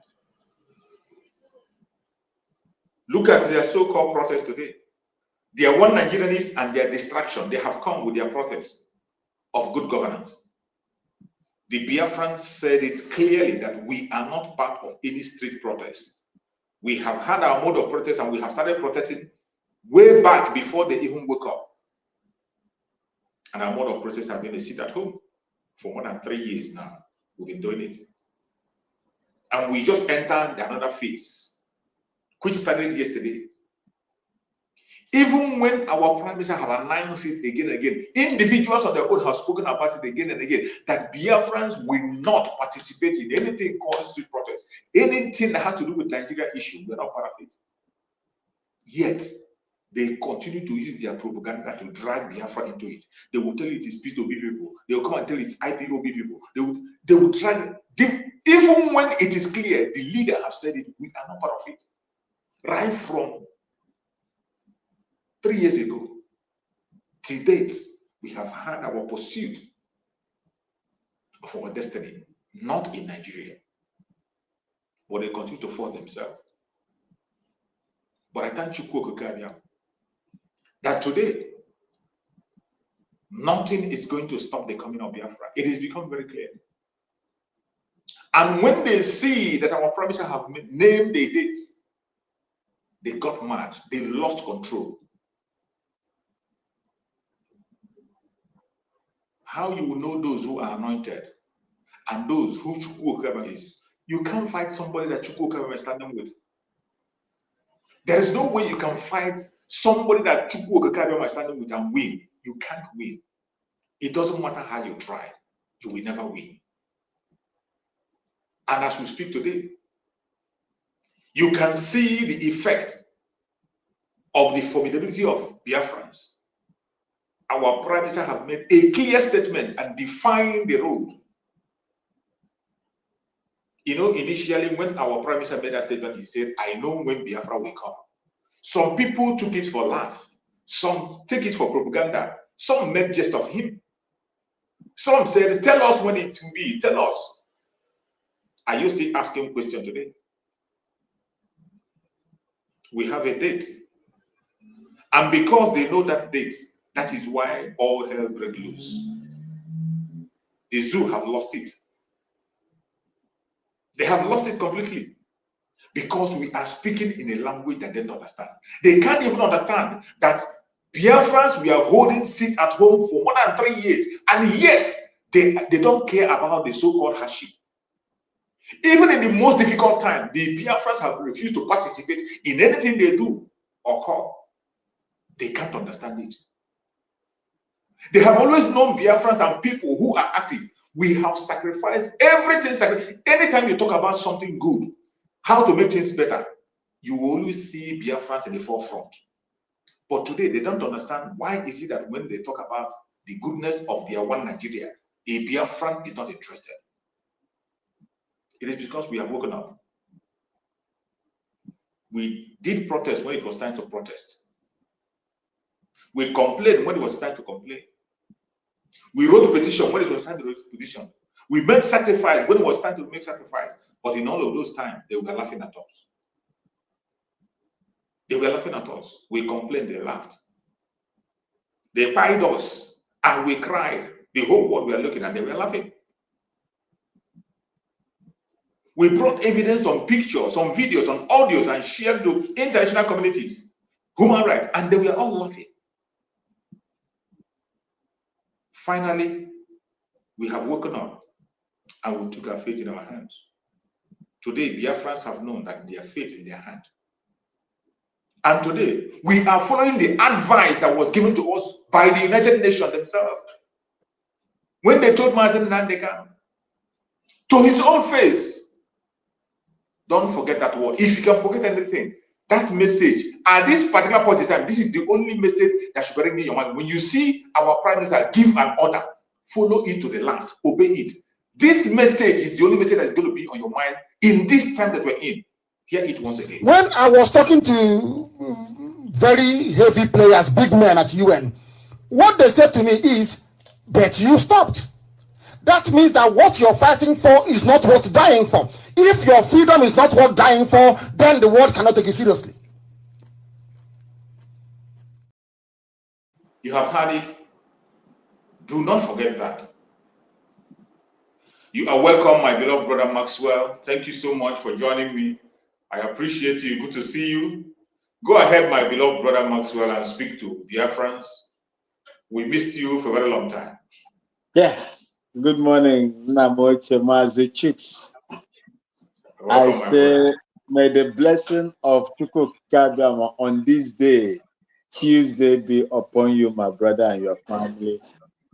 Look at their so-called protest today. Their one Nigerianists and their distraction, they have come with their protest of good governance. The Biafrans said it clearly that we are not part of any street protest. We have had our mode of protest and we have started protesting way back before they even woke up. And our mode of protest has been a sit at home for more than 3 years now. We've been doing it. And we just entered another phase, which started yesterday. Even when our prime minister have announced it again and again, individuals on their own have spoken about it again and again, that Biafrans will not participate in anything called street protest. Anything that has to do with Nigeria issue, we're not part of it. Yet, they continue to use their propaganda to drag Biafra into it. They will tell you it is P2B people. They will come and tell it's IPOB people. They will drag it. Even when it is clear, the leader have said it, we are not part of it. Right from 3 years ago, to date, we have had our pursuit of our destiny, not in Nigeria. But they continue to force themselves. But I thank you, that today, nothing is going to stop the coming of Biafra. It has become very clear. And when they see that our promises have named the dates, they got mad. They lost control. How you will know those who are anointed and those who Chukwuokaba is? You can't fight somebody that Chukwuokaba is standing with. There is no way you can fight somebody that Chukwuokaba is standing with and win. You can't win. It doesn't matter how you try. You will never win. And as we speak today, you can see the effect of the formidability of Biafrans. Our prime minister have made a clear statement and defined the road. You know, initially when our prime minister made that statement, he said, I know when Biafra will come. Some people took it for laugh. Some take it for propaganda. Some made jest of him. Some said, tell us when it will be. Tell us. Are you still asking question today? We have a date. And because they know that date, that is why all hell break loose. The zoo have lost it. They have lost it completely. Because we are speaking in a language that they don't understand. They can't even understand that Biafrans we are holding sit at home for more than 3 years. And yet, they don't care about the so-called hardship. Even in the most difficult time, the Biafrans have refused to participate in anything they do or call. They can't understand it. They have always known Biafrans and people who are active. We have sacrificed everything. Anytime you talk about something good, how to make things better, you will always see Biafrans in the forefront. But today, they don't understand why is it that when they talk about the goodness of their one Nigeria, a Biafran is not interested. It is because we have woken up. We did protest when it was time to protest. We complained when it was time to complain. We wrote a petition when it was time to write a petition. We made sacrifice when it was time to make sacrifice. But in all of those times, they were laughing at us. They were laughing at us. We complained, they laughed. They pied us, and we cried. The whole world were looking, and they were laughing. We brought evidence on pictures, on videos, on audios, and shared to international communities, human rights, and they were all laughing. Finally, we have woken up and we took our fate in our hands. Today, Biafrans have known that their fate is in their hand. And today, we are following the advice that was given to us by the United Nations themselves. When they told Mazen Nandeka, to his own face, don't forget that word. If you can forget anything, that message, at this particular point in time, this is the only message that should be ringing in your mind. When you see our Prime Minister give an order, follow it to the last, obey it. This message is the only message that is going to be on your mind in this time that we're in. Hear it once again. When I was talking to very heavy players, big men at UN, what they said to me is, but you stopped. That means that what you're fighting for is not worth dying for. If your freedom is not worth dying for, then the world cannot take you seriously. You have heard it. Do not forget that. You are welcome, my beloved brother Maxwell. Thank you so much for joining me. I appreciate you. Good to see you. Go ahead, my beloved brother Maxwell, and speak to Biafrans. We missed you for a very long time. Yeah. Good morning, Namoche Mazi Chicks. I say, may the blessing of Chukwu Kabiyama on this day, Tuesday, be upon you, my brother, and your family,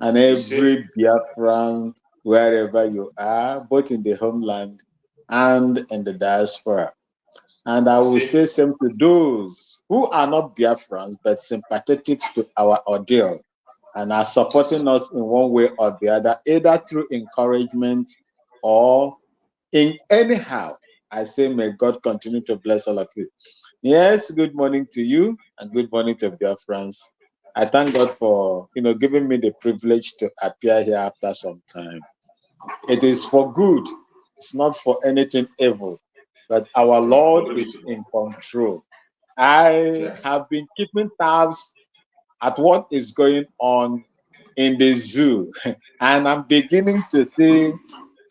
and every Biafran, wherever you are, both in the homeland and in the diaspora. And I will say same to those who are not Biafrans, but sympathetic to our ordeal and are supporting us in one way or the other, either through encouragement or in anyhow. I say, may God continue to bless all of you. Yes, good morning to you and good morning to Biafrans. I thank God for giving me the privilege to appear here after some time. It is for good. It's not for anything evil, but our Lord is in control. I have been keeping tabs at what is going on in the zoo, and I'm beginning to see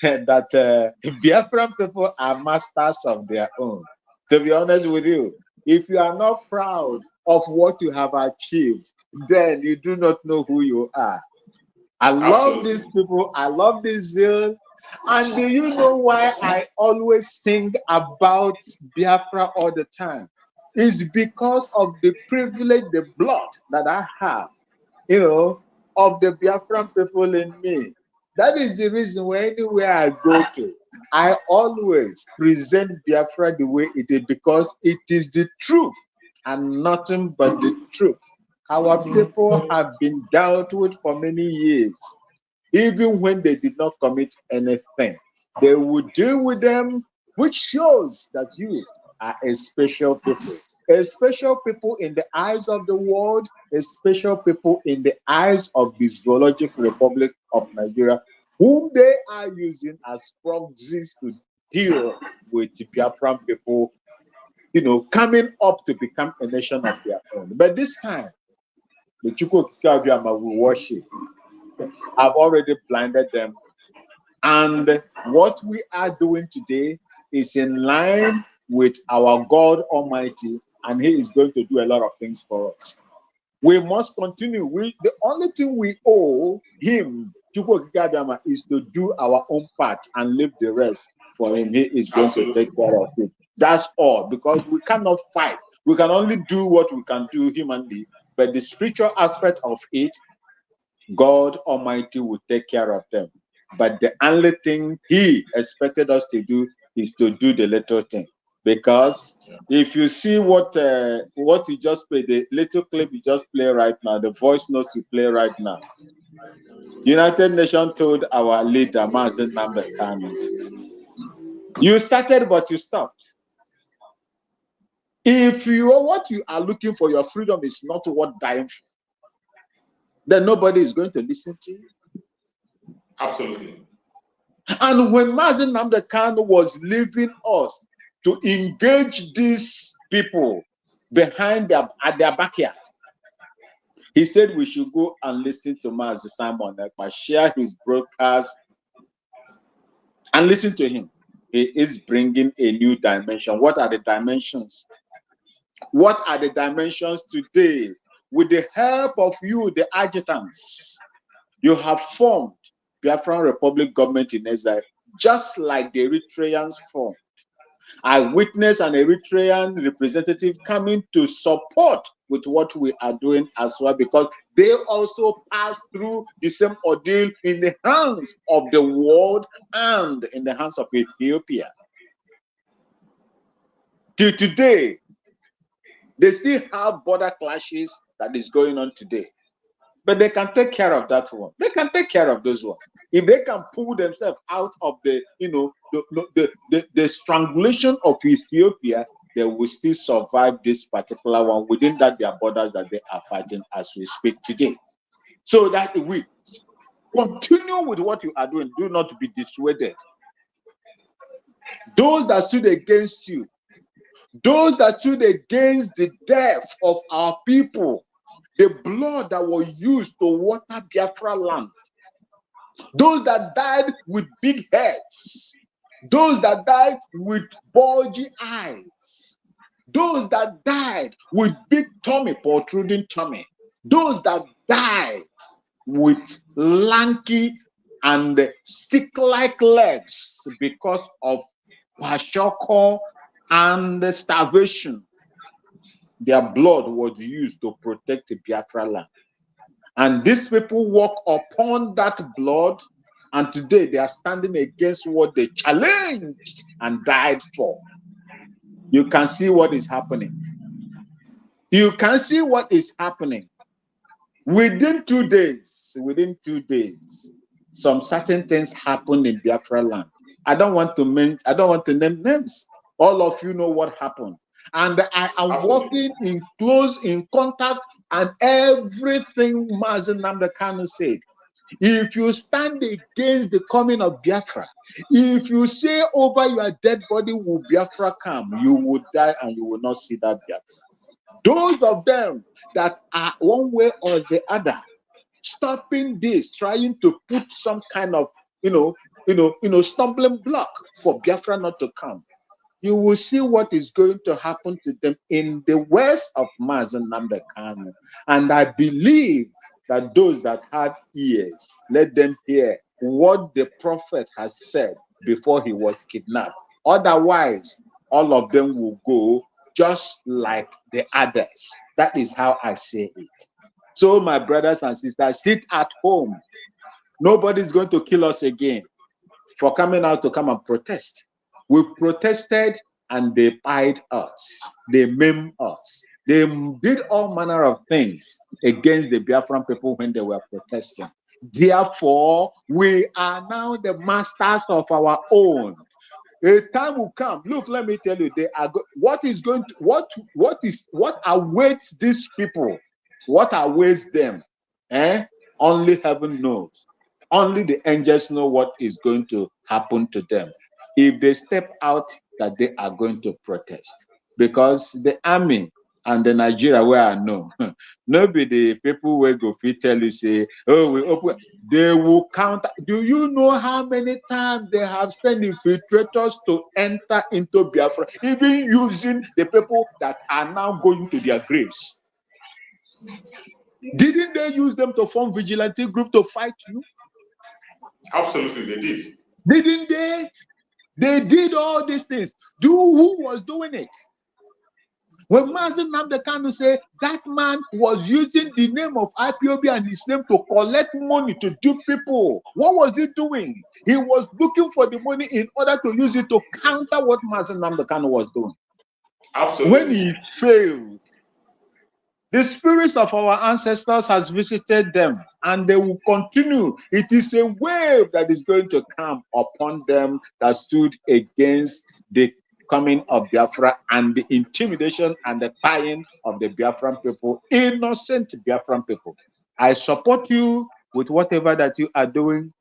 that Biafran people are masters of their own. To be honest with you, if you are not proud of what you have achieved, then you do not know who you are. I love these people. I love this zeal. And do you know why I always think about Biafra all the time? It's because of the privilege, the blood that I have, of the Biafran people in me. That is the reason why anywhere I go to, I always present Biafra the way it is, because it is the truth and nothing but the truth. Our people have been dealt with for many years. Even when they did not commit anything, they would deal with them, which shows that you are a special people. A special people in the eyes of the world, a special people in the eyes of the Zoological Republic of Nigeria, whom they are using as proxies to deal with the Biafran people, coming up to become a nation of their own. But this time, the Chukwu Kabiyama will worship. I've already blinded them. And what we are doing today is in line with our God Almighty, and He is going to do a lot of things for us. We must continue. The only thing we owe Him, Chukwu Kabiyama, is to do our own part and leave the rest for Him. He is going to take care of it. That's all, because we cannot fight. We can only do what we can do humanly, but the spiritual aspect of it, God Almighty will take care of them. But the only thing He expected us to do is to do the little thing. Because if you see what you just played, the little clip you just play right now, the voice note you play right now, United Nations told our leader, Mazen Namdekanu, you started but you stopped. If what you are looking for, your freedom is not worth dying for, then nobody is going to listen to you. Absolutely. And when Mazen Namdekanu was leaving us to engage these people behind at their backyard, he said we should go and listen to Mazen Simon Ekpa, share his broadcast, and listen to him. He is bringing a new dimension. What are the dimensions? What are the dimensions today? With the help of you, the adjutants, You have formed Biafran Republic government in exile, just like the Eritreans formed. I witnessed an Eritrean representative coming to support with what we are doing as well, because they also passed through the same ordeal in the hands of the world and in the hands of Ethiopia. Till today, they still have border clashes that is going on today. But they can take care of that one. They can take care of those ones. If they can pull themselves out of the, the strangulation of Ethiopia, they will still survive this particular one within their borders that they are fighting as we speak today. So that we continue with what you are doing. Do not be dissuaded. Those that stood against you, those that stood against the death of our people, the blood that was used to water Biafra land, those that died with big heads, those that died with bulgy eyes, those that died with big tummy, protruding tummy, those that died with lanky and stick-like legs because of kwashiorkor and starvation. Their blood was used to protect the Biafra land. And these people walk upon that blood, and today they are standing against what they challenged and died for. You can see what is happening. You can see what is happening. Within 2 days, some certain things happened in Biafra land. I don't want to name names. All of you know what happened. And I am working in contact, and everything Mazi Nnamdi Kanu said. If you stand against the coming of Biafra, if you say over your dead body will Biafra come, you will die and you will not see that Biafra. Those of them that are one way or the other stopping this, trying to put some kind of stumbling block for Biafra not to come, you will see what is going to happen to them in the west of Mazi Nnamdi Kanu. And I believe that those that had ears, let them hear what the prophet has said before he was kidnapped. Otherwise, all of them will go just like the others. That is how I say it. So, my brothers and sisters, sit at home. Nobody's going to kill us again for coming out to come and protest. We protested and they pied us. They maimed us. They did all manner of things against the Biafran people when they were protesting. Therefore, we are now the masters of our own. A time will come. Look, let me tell you, what awaits these people? What awaits them? Only heaven knows. Only the angels know what is going to happen to them if they step out, that they are going to protest. Because the army and the Nigeria where I know, nobody the people will go fit tell you say, oh, we open, they will counter. Do you know how many times they have sent infiltrators to enter into Biafra, even using the people that are now going to their graves? Didn't they use them to form vigilante group to fight you? Absolutely, they did. Didn't they? They did all these things. Who was doing it? When Mazi Nnamdi Kanu said that man was using the name of IPOB and his name to collect money to dupe people, what was he doing? He was looking for the money in order to use it to counter what Mazi Nnamdi Kanu was doing. Absolutely. When he failed, the spirits of our ancestors has visited them, and they will continue. It is a wave that is going to come upon them that stood against the coming of Biafra and the intimidation and the tying of the Biafran people, innocent Biafran people. I support you with whatever that you are doing.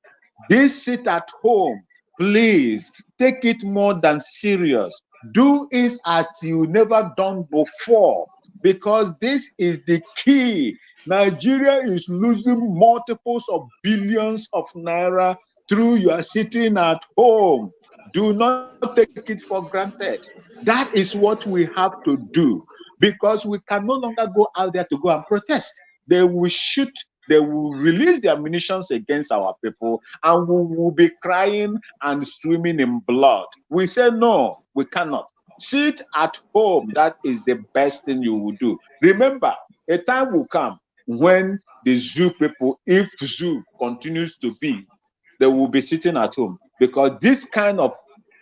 This sit at home, please take it more than serious. Do it as you never done before, because this is the key. Nigeria is losing multiples of billions of naira through your sitting at home. Do not take it for granted. That is what we have to do, because we can no longer go out there to go and protest. They will shoot they will release their munitions against our people, and we will be crying and swimming in blood. We say, no, we cannot. Sit at home. That is the best thing you will do. Remember, a time will come when the zoo people, if zoo continues to be, they will be sitting at home, because this kind of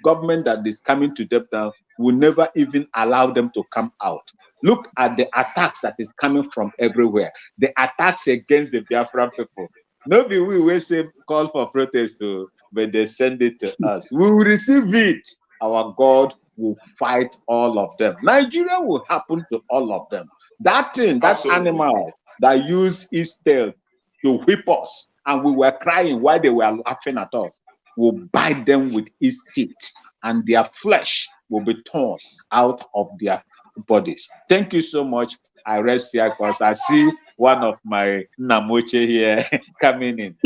government that is coming to them now will never even allow them to come out. Look at the attacks that is coming from everywhere. The attacks against the Biafran people. Nobody will say call for protest, but they send it to us. We will receive it. Our God will fight all of them. Nigeria will happen to all of them. That thing, that animal that used his tail to whip us, and we were crying while they were laughing at us, will bite them with his teeth, and their flesh will be torn out of their bodies. Thank you so much. I rest here because I see one of my Namoche here coming in.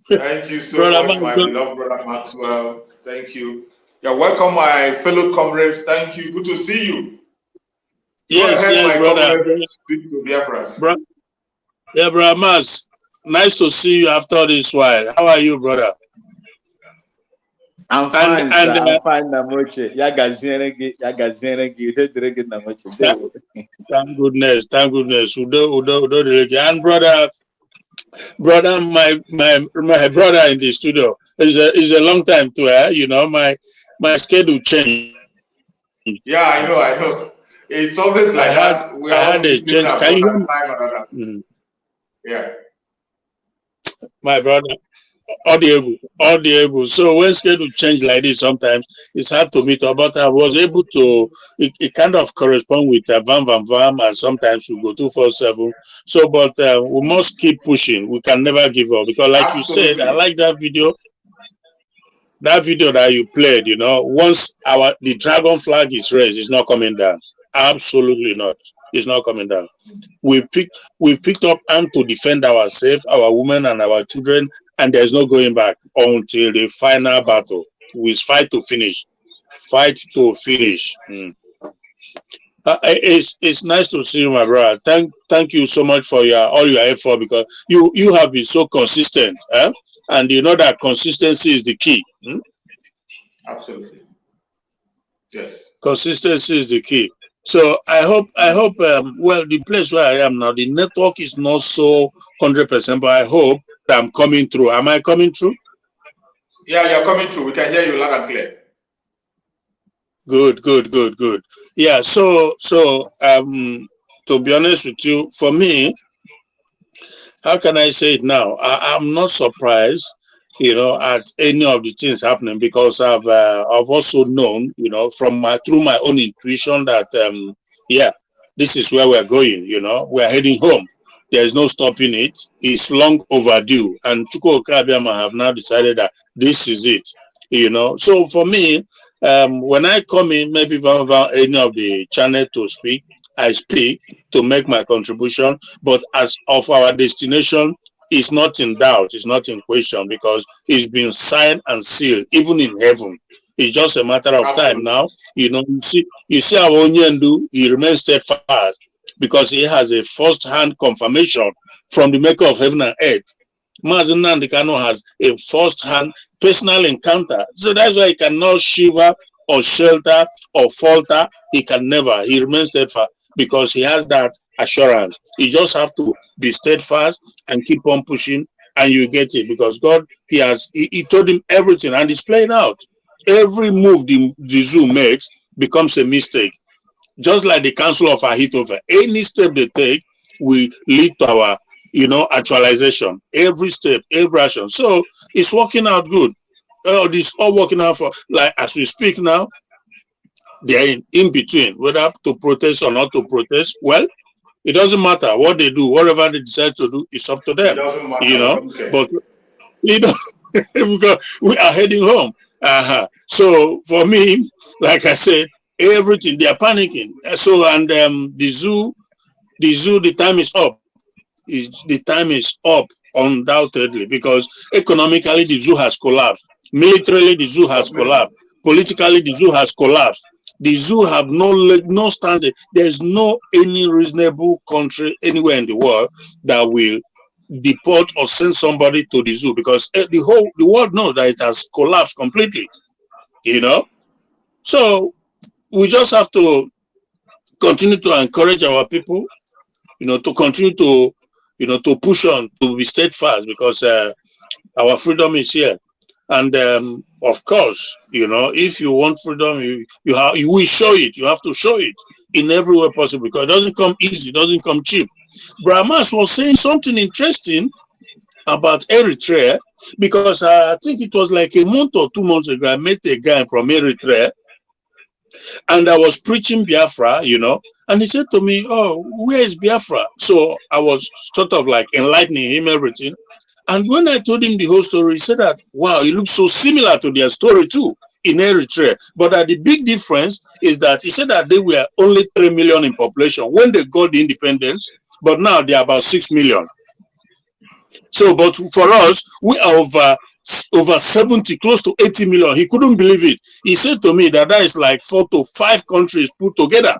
Thank you so much, my beloved brother Maxwell. Thank you. Yeah, welcome, my fellow comrades. Thank you. Good to see you. Yes, yes, brother. Speak to Biafrans. Yeah, brother Mas. Nice to see you after this while. How are you, brother? I'm fine, I'm fine, Namoche. Thank goodness, thank goodness. And brother, my brother in the studio is a long time too. You know, my schedule changed. Yeah, I know. It's always like that. We had a change. Can you? Yeah. My brother. Audible. So when schedule change like this, sometimes it's hard to meet up, but I was able to, it kind of correspond with Vam, and sometimes we go 247. So, but we must keep pushing. We can never give up, because like Absolutely. You said, I like that video. That video that you played, you know, once the dragon flag is raised, it's not coming down. Absolutely not. It's not coming down. We picked up arms to defend ourselves, our women and our children, and there's no going back until the final battle. We fight to finish. Fight to finish. It's nice to see you, my brother. Thank you so much for all your effort, because you have been so consistent, and you know that consistency is the key. Absolutely. Yes. Consistency is the key. So I hope well, the place where I am now, the network is not so 100%, but I hope that I'm coming through. Am I coming through? Yeah, you're coming through. We can hear you loud and clear. Good. Yeah, so to be honest with you, for me, how can I say it now? I'm not surprised, you know, at any of the things happening, because I've also known, you know, through my own intuition that this is where we're going. You know, we're heading home. There's no stopping it. It's long overdue, and Chuko Okabiama have now decided that this is it. You know, so for me, when I come in, maybe from any of the channel to speak, I speak to make my contribution. But as of our destination, it's not in doubt, it's not in question, because it's been signed and sealed, even in heaven. It's just a matter of time now. You know, you see our Onyendu, he remains steadfast, because he has a first-hand confirmation from the maker of heaven and earth. Mazen Nandikano has a first-hand personal encounter. So that's why he cannot shiver or shelter or falter. He can never. He remains steadfast, because he has that assurance. You just have to be steadfast and keep on pushing, and you get it, because God, he told him everything, and it's playing out. Every move the zoo makes becomes a mistake. Just like the council of Ahithophel, any step they take will lead to our, you know, actualization. Every step, every action. So it's working out good. This all working out for, like, as we speak now, they're in between, whether to protest or not to protest. Well, it doesn't matter what they do. Whatever they decide to do, it's up to them. It doesn't matter, you know. Okay. But you know, because we are heading home. So for me, like I said, everything, they are panicking. So, and the zoo, the time is up. The time is up, undoubtedly, because economically the zoo has collapsed. Militarily, the zoo has collapsed. Politically, the zoo has collapsed. The zoo have no standing. There's no any reasonable country anywhere in the world that will deport or send somebody to the zoo, because the world knows that it has collapsed completely. You know, so we just have to continue to encourage our people, you know, to continue to, you know, to push on, to be steadfast, because our freedom is here. And of course, you know, if you want freedom, you will show it. You have to show it in every way possible, because it doesn't come easy, it doesn't come cheap. Brahmas was saying something interesting about Eritrea, because I think it was like a month or 2 months ago, I met a guy from Eritrea, and I was preaching Biafra, you know, and he said to me, "Oh, where is Biafra?" So I was sort of like enlightening him everything. And when I told him the whole story, he said that, wow, it looks so similar to their story too in Eritrea. But that the big difference is that he said that they were only 3 million in population when they got the independence, but now they are about 6 million. So, but for us, we are over 70, close to 80 million. He couldn't believe it. He said to me that is like 4 to 5 countries put together,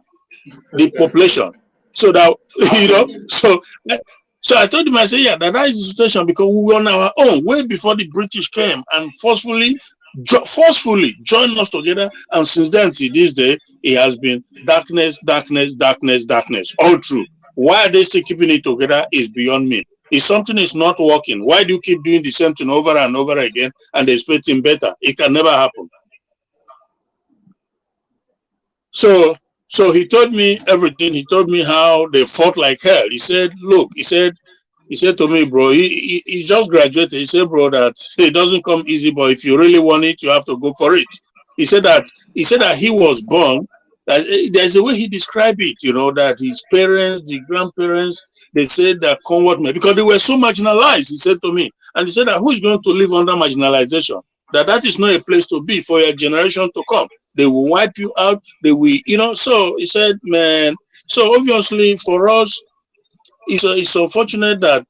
the population. So that, you know, so I told him, I said, yeah, that is the situation, because we were on our own way before the British came and forcefully joined us together. And since then to this day, it has been darkness, darkness, darkness, darkness, all through. Why are they still keeping it together is beyond me. If something is not working, why do you keep doing the same thing over and over again and expecting better? It can never happen. So he told me everything. He told me how they fought like hell. He said, look, he said to me, bro, he just graduated. He said, bro, that it doesn't come easy, but if you really want it, you have to go for it. He said that he was born, that there's a way he described it, you know, that his parents, the grandparents, they said that convert me because they were so marginalized, he said to me. And he said that who is going to live under marginalization? That is not a place to be for your generation to come. They will wipe you out. They will, you know. So he said, man. So obviously for us, it's unfortunate that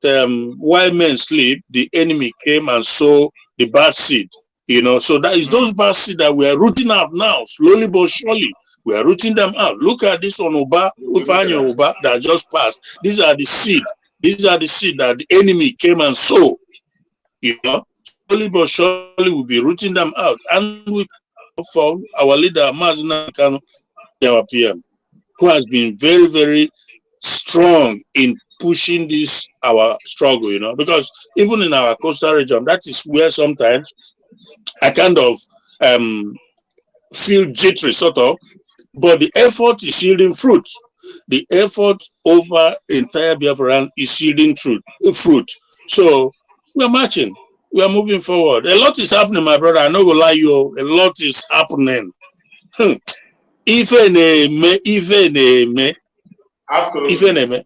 while men sleep, the enemy came and sowed the bad seed. You know. So that is those bad seed that we are rooting out now, slowly but surely. We are rooting them out. Look at this on Oba, Ufanya Oba that just passed. These are the seed. These are the seed that the enemy came and sowed. You know. Slowly but surely we'll be rooting them out. And we for our leader, Mazina Kano, our PM, who has been very, very strong in pushing this, our struggle, you know, because even in our coastal region, that is where sometimes I kind of feel jittery, sort of, but the effort is yielding fruit. The effort over entire Biafran is yielding fruit. So we're marching. We are moving forward. A lot is happening, my brother. I'm not gonna lie you. A lot is happening. Absolutely.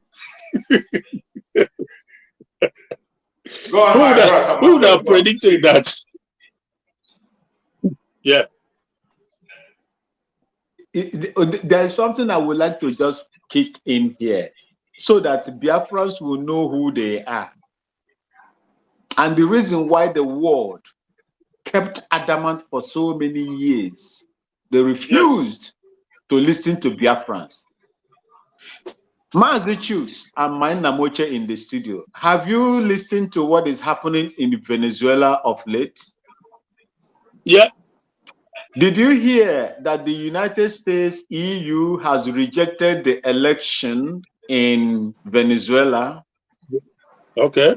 Go on, who would have predicted that? Yeah. There's something I would like to just kick in here so that Biafrans will know who they are. And the reason why the world kept adamant for so many years, they refused to listen to Biafrans. Massachusetts and mine Namoche in the studio. Have you listened to what is happening in Venezuela of late? Yeah. Did you hear that the United States, EU, has rejected the election in Venezuela? Okay.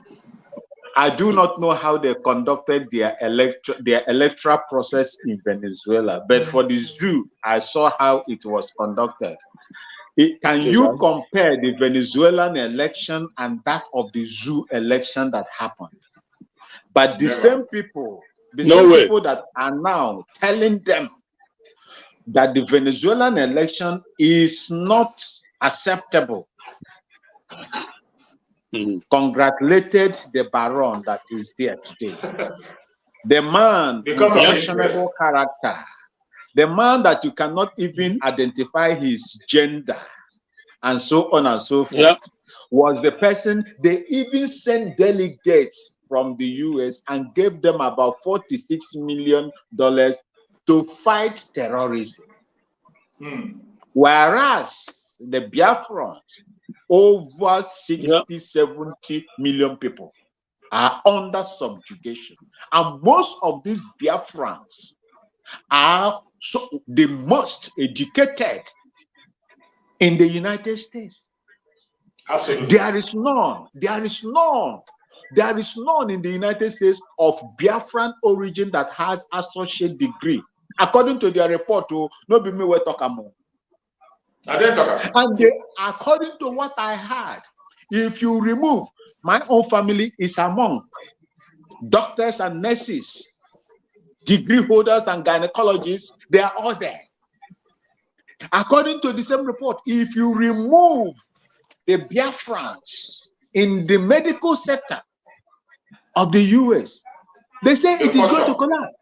I do not know how they conducted their electoral process in Venezuela, but for the zoo, I saw how it was conducted. Can you compare the Venezuelan election and that of the zoo election that happened? But the same people, people that are now telling them that the Venezuelan election is not acceptable, congratulated the Baron that is there today. The man with questionable character, the man that you cannot even identify his gender, and so on and so forth, was the person they even sent delegates from the US and gave them about $46 million to fight terrorism. Whereas the Biafrans, over 60, 70 million people are under subjugation. And most of these Biafrans are the most educated in the United States. Absolutely. There is none in the United States of Biafran origin that has associate degree. According to their report, no be me we talk about. And according to what I heard, if you remove my own family is among doctors and nurses, degree holders and gynecologists, they are all there. According to the same report, if you remove the Biafrans in the medical sector of the US, they say it is going to collapse.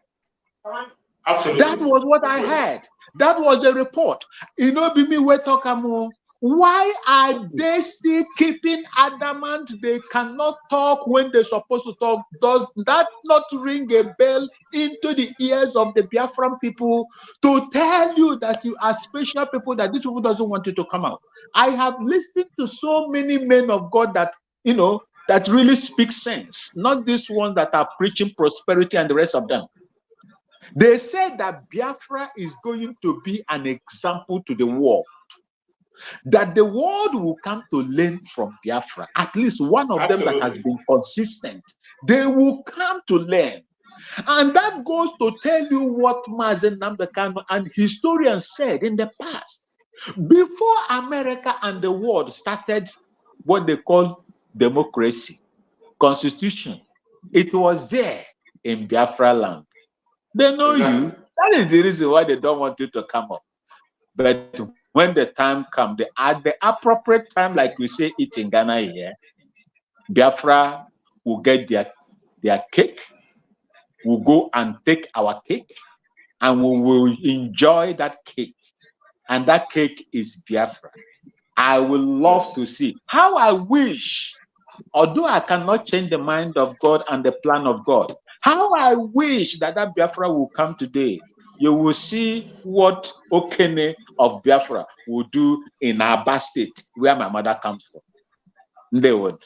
Absolutely. That was what I heard. That was a report. You know, Bimi, we talk about why are they still keeping adamant they cannot talk when they're supposed to talk? Does that not ring a bell into the ears of the Biafran people to tell you that you are special people, that this people doesn't want you to come out? I have listened to so many men of God that, you know, that really speak sense, not these ones that are preaching prosperity and the rest of them. They said that Biafra is going to be an example to the world, that the world will come to learn from Biafra. At least one of them that has been consistent, they will come to learn. And that goes to tell you what Mazen Nnamdi Kanu and historians said in the past. Before America and the world started what they call democracy, constitution, it was there in Biafra land. They know you. That is the reason why they don't want you to come up. But when the time comes, at the appropriate time, like we say it in Ghana here, Biafra will get their cake. We'll go and take our cake, and we will enjoy that cake. And that cake is Biafra. I would love to see how I wish, although I cannot change the mind of God and the plan of God, how I wish that Biafra will come today. You will see what Okene of Biafra will do in Aba State, where my mother comes from. They would.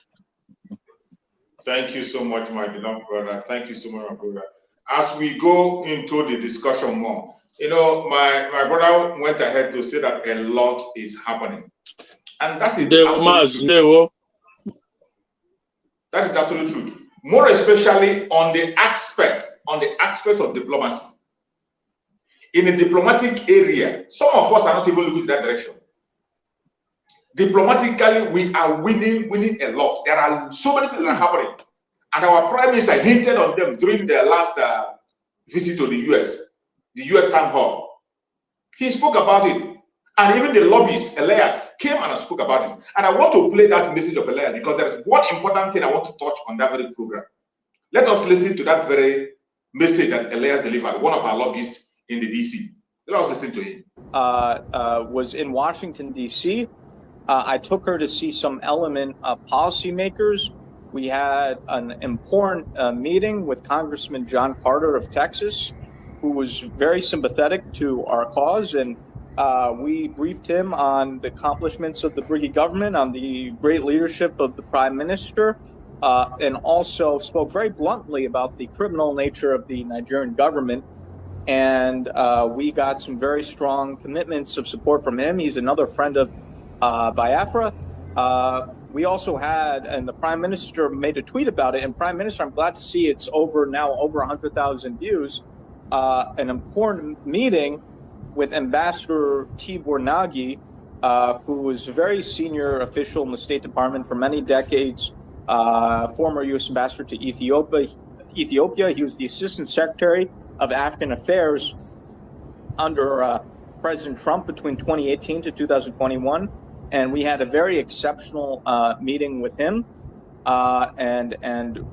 Thank you so much, my beloved brother. Thank you so much, my brother. As we go into the discussion more, you know, my brother went ahead to say that a lot is happening. And that is that is absolute truth. More especially on the aspect of diplomacy. In the diplomatic area, some of us are not even looking in that direction. Diplomatically, we are winning a lot. There are so many things that are happening. And our Prime Minister hinted on them during their last visit to the US town hall. He spoke about it. And even the lobbyists, Elias, came and spoke about it. And I want to play that message of Elias because there is one important thing I want to touch on that very program. Let us listen to that very message that Elias delivered, one of our lobbyists in the DC. Let us listen to him. Was in Washington, D.C. I took her to see some element of policymakers. We had an important meeting with Congressman John Carter of Texas, who was very sympathetic to our cause. And we briefed him on the accomplishments of the Briggy government, on the great leadership of the Prime Minister, and also spoke very bluntly about the criminal nature of the Nigerian government. And we got some very strong commitments of support from him. He's another friend of Biafra. We also had, and the Prime Minister made a tweet about it, and Prime Minister, I'm glad to see it's over 100,000 views, an important meeting with Ambassador Tibor Nagy, who was a very senior official in the State Department for many decades, former U.S. Ambassador to Ethiopia. He was the Assistant Secretary of African Affairs under President Trump between 2018 to 2021. And we had a very exceptional meeting with him. And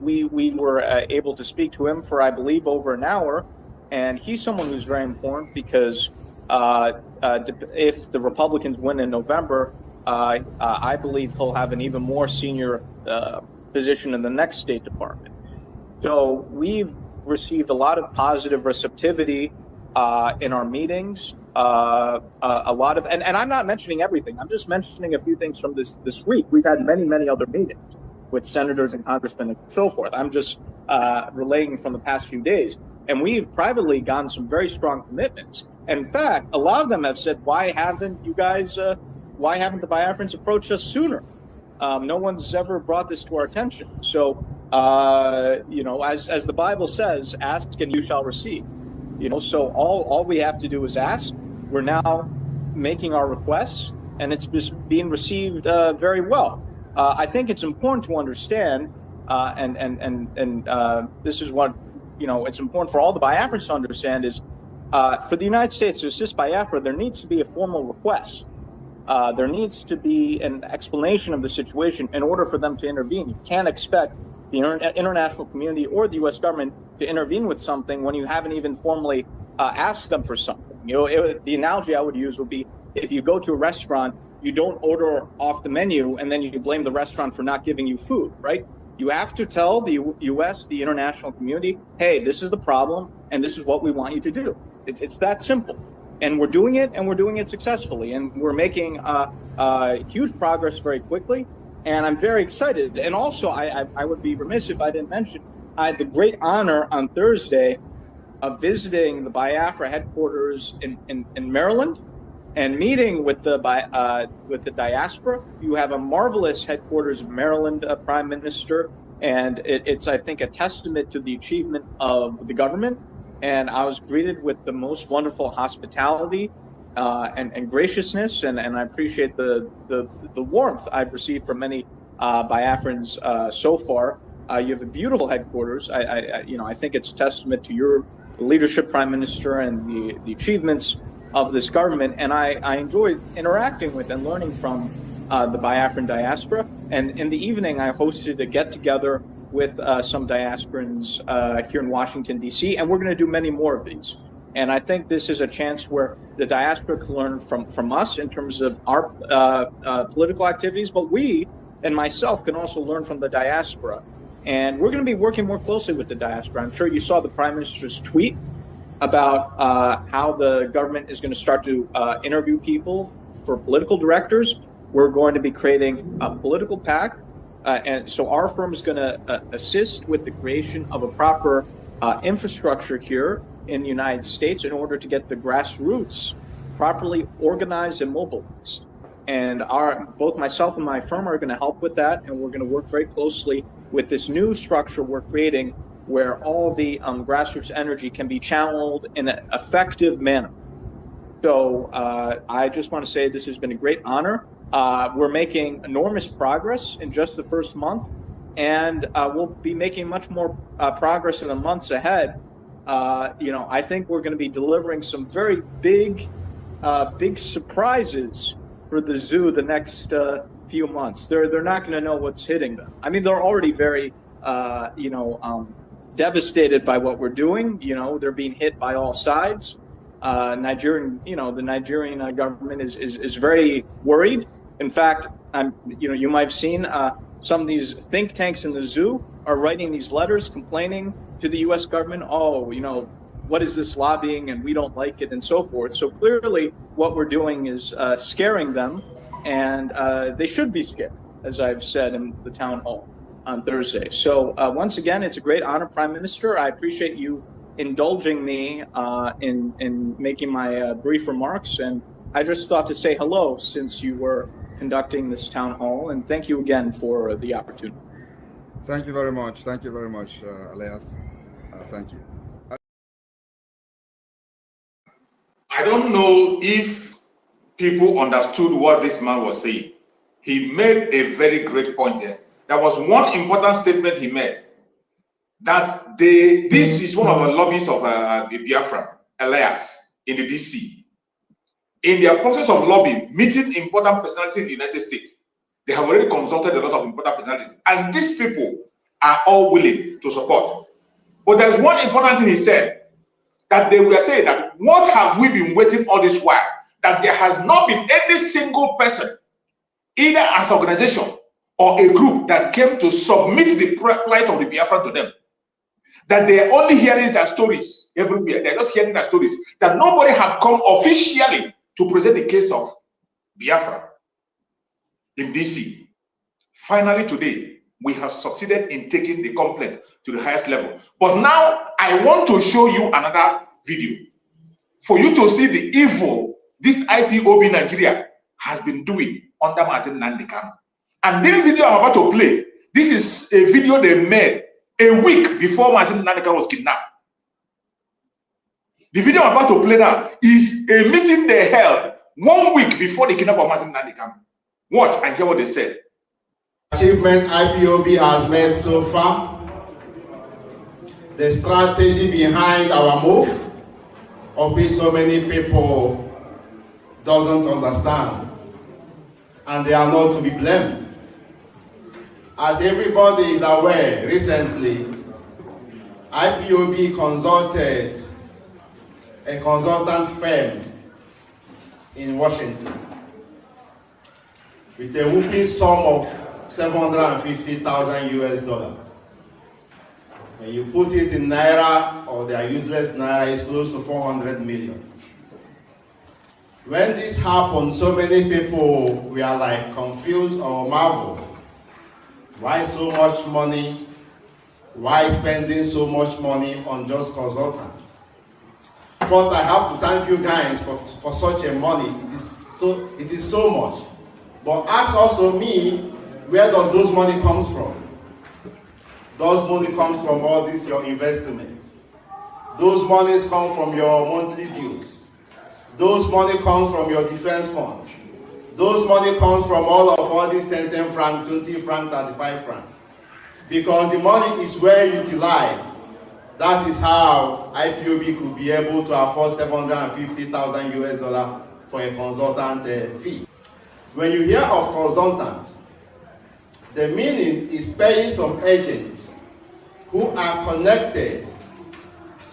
we were able to speak to him for, I believe, over an hour. And he's someone who's very important because if the Republicans win in November, I believe he'll have an even more senior position in the next State Department. So we've received a lot of positive receptivity in our meetings. A lot of, and I'm not mentioning everything. I'm just mentioning a few things from this week. We've had many other meetings with senators and congressmen and so forth. I'm just relaying from the past few days. And we've privately gotten some very strong commitments. In fact, a lot of them have said, why haven't the Biafrans approached us sooner? No one's ever brought this to our attention. So, as the Bible says, ask and you shall receive. So all we have to do is ask. We're now making our requests, and it's just being received very well. I think it's important to understand, and this is what it's important for all the Biafrans to understand is, for the United States to assist Biafra, there needs to be a formal request. There needs to be an explanation of the situation in order for them to intervene. You can't expect the international community or the U.S. government to intervene with something when you haven't even formally asked them for something. The analogy I would use would be if you go to a restaurant, you don't order off the menu and then you blame the restaurant for not giving you food, right? You have to tell the U.S., the international community, hey, this is the problem and this is what we want you to do. It's that simple. And we're doing it, and we're doing it successfully. And we're making huge progress very quickly. And I'm very excited. And also, I would be remiss if I didn't mention, I had the great honor on Thursday of visiting the Biafra headquarters in Maryland and meeting with the diaspora. You have a marvelous headquarters in Maryland, Prime Minister. And it's, I think, a testament to the achievement of the government. And I was greeted with the most wonderful hospitality and graciousness, and I appreciate the warmth I've received from many Biafrans so far. You have a beautiful headquarters. I think it's a testament to your leadership, Prime Minister, and the achievements of this government. And I enjoy interacting with and learning from the Biafran diaspora. And in the evening, I hosted a get-together with some diasporans here in Washington, D.C., and we're going to do many more of these. And I think this is a chance where the diaspora can learn from us in terms of our political activities, but we and myself can also learn from the diaspora. And we're going to be working more closely with the diaspora. I'm sure you saw the Prime Minister's tweet about how the government is going to start to interview people for political directors. We're going to be creating a political PAC. And so our firm is going to assist with the creation of a proper infrastructure here in the United States in order to get the grassroots properly organized and mobilized. And both myself and my firm are going to help with that, and we're going to work very closely with this new structure we're creating where all the grassroots energy can be channeled in an effective manner. So I just want to say this has been a great honor. We're making enormous progress in just the first month, and we'll be making much more progress in the months ahead. I think we're going to be delivering some very big surprises for the zoo the next few months. They're not going to know what's hitting them. I mean, they're already very, devastated by what we're doing. They're being hit by all sides. The Nigerian government is very worried. In fact, you might have seen some of these think tanks in the zoo are writing these letters complaining to the U.S. government, what is this lobbying and we don't like it and so forth. So clearly what we're doing is scaring them, and they should be scared, as I've said in the town hall on Thursday. So once again, it's a great honor, Prime Minister. I appreciate you indulging me in making my brief remarks, and I just thought to say hello since you were conducting this town hall, and thank you again for the opportunity. Thank you very much. Thank you very much, Elias. Thank you. I don't know if people understood what this man was saying. He made a very great point there. There was one important statement he made, that this is one of the lobbies of Biafra, Elias, in the DC. In their process of lobbying, meeting important personalities in the United States, they have already consulted a lot of important personalities, and these people are all willing to support. But there's one important thing he said, that they were saying that what have we been waiting all this while? That there has not been any single person, either as an organization or a group, that came to submit the plight of the Biafran to them. that they are only hearing their stories everywhere. They're just hearing their stories. That nobody have come officially to present the case of Biafra in DC. Finally today, we have succeeded in taking the complaint to the highest level. But now I want to show you another video for you to see the evil this IPOB Nigeria has been doing under Mazen Nnamdi Kanu. And this video I'm about to play, this is a video they made a week before Mazen Nnamdi Kanu was kidnapped. The video I'm about to play now is a meeting they held 1 week before the kidnapping of Mazen Nnamdi Kanu. Watch and hear what they said. Achievement IPOB has made so far, the strategy behind our move, of which so many people doesn't understand, and they are not to be blamed. As everybody is aware, recently, IPOB consulted a consultant firm in Washington with a whooping sum of $750,000 US. When you put it in Naira, or their useless Naira, is close to 400 million. When this happened, so many people were like confused or marveled. Why so much money? Why spending so much money on just consultants? First, I have to thank you guys for such a money. It is so much. But ask also me, where does those money comes from? Those money comes from all this your investment. Those monies come from your monthly dues. Those money comes from your defense funds. Those money comes from all these 10 franc, 20 franc, 35 franc. Because the money is well utilized. That is how IPOB could be able to afford $750,000 US for a consultant fee. When you hear of consultants, the meaning is paying some agents who are connected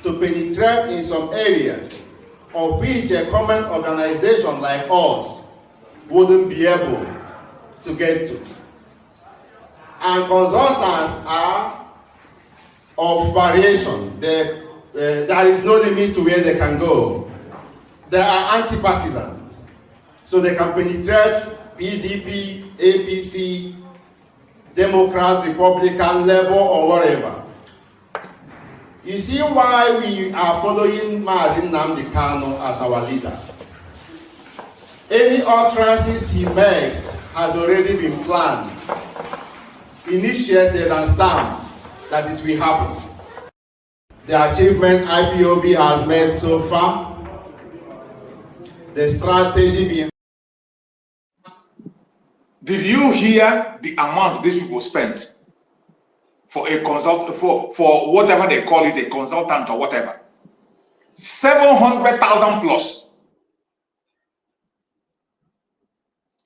to penetrate in some areas of which a common organization like us wouldn't be able to get to. And consultants are of variation. There is no limit to where they can go. They are anti-partisan. So they can penetrate PDP, APC, Democrat, Republican, Labour, or whatever. You see why we are following Mazen Nnamdi Kanu as our leader. Any utterances he makes has already been planned, initiated, and stamped that it will happen. The achievement IPOB has made so far, the strategy behind. Did you hear the amount these people spent for a consult for whatever they call it, a consultant or whatever? 700,000 plus.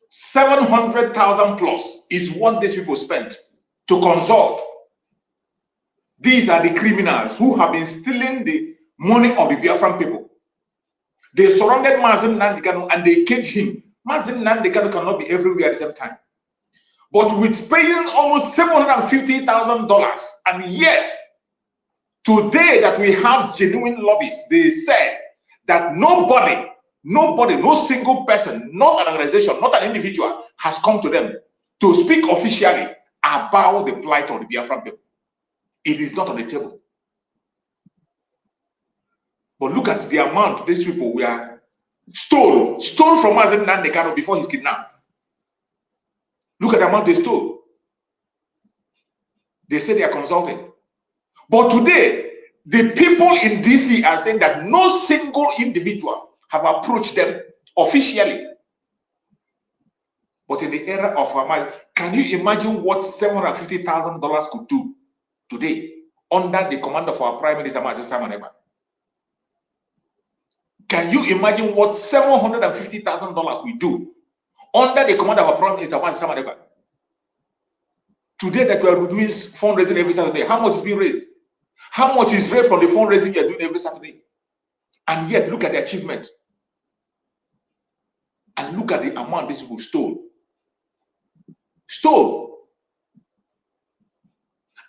700,000 plus is what these people spent to consult. These are the criminals who have been stealing the money of the Biafran people. They surrounded Mazen Nnamdi Kanu and they caged him. Mazen Nnamdi Kanu cannot be everywhere at the same time. But with paying almost $750,000, and yet today that we have genuine lobbies, they said that nobody, no single person, not an organization, not an individual has come to them to speak officially about the plight of the Biafran people. It is not on the table. But look at the amount these people were stole from Mazen Nnamdi Kanu before he's kidnapped. Look at the amount they stole. They say they are consulting. But today, the people in DC are saying that no single individual have approached them officially. But in the era of Hamas, can you imagine what $750,000 could do today under the command of our Prime Minister, Mazi Samaneba? Can you imagine what $750,000 will do under the command of our Prime Minister, Mazi Samaneba? Today that we are doing fundraising every Saturday, how much is being raised? How much is raised from the fundraising you are doing every Saturday? And yet, look at the achievement. And look at the amount these people stole.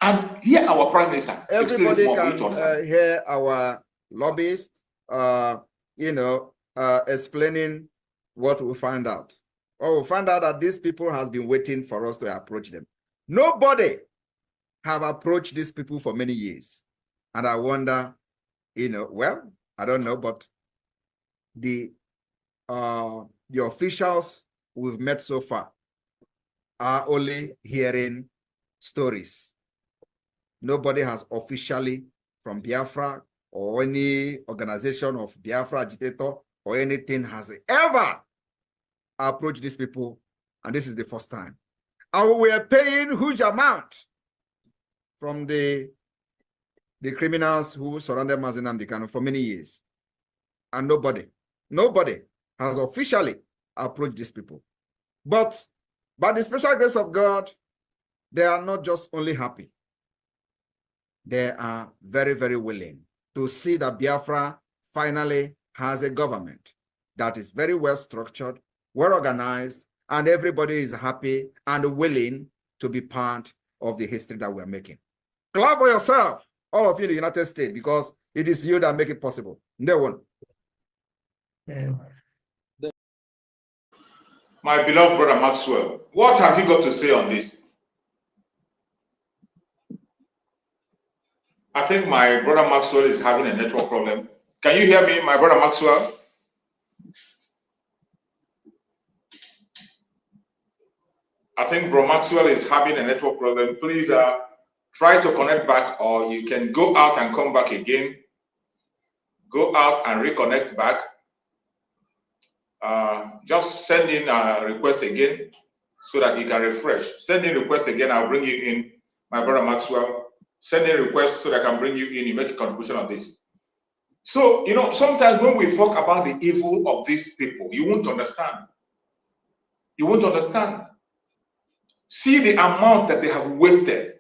And here our Prime Minister everybody explains more can hear our lobbyists, explaining what we find out. Or we find out that these people has been waiting for us to approach them. Nobody have approached these people for many years. And I wonder, well, I don't know, but the officials we've met so far are only hearing stories. Nobody has officially from Biafra or any organization of Biafra agitator or anything has ever approached these people, and this is the first time. And we are paying huge amount from the criminals who surrounded Mazi Nnamdi Kanu for many years. And nobody has officially approached these people. But by the special grace of God, they are not just only happy. They are very, very willing to see that Biafra finally has a government that is very well structured, well organized, and everybody is happy and willing to be part of the history that we're making. Clap for yourself, all of you in the United States, because it is you that make it possible. No one. My beloved brother Maxwell, what have you got to say on this? I think my brother Maxwell is having a network problem. Can you hear me, my brother Maxwell? I think bro Maxwell is having a network problem. Please try to connect back, or you can go out and come back again. Go out and reconnect back. Just send in a request again so that you can refresh. Send in request again, I'll bring you in, my brother Maxwell. Send in request so that I can bring you in, you make a contribution on this. So, sometimes when we talk about the evil of these people, you won't understand. You won't understand. See the amount that they have wasted,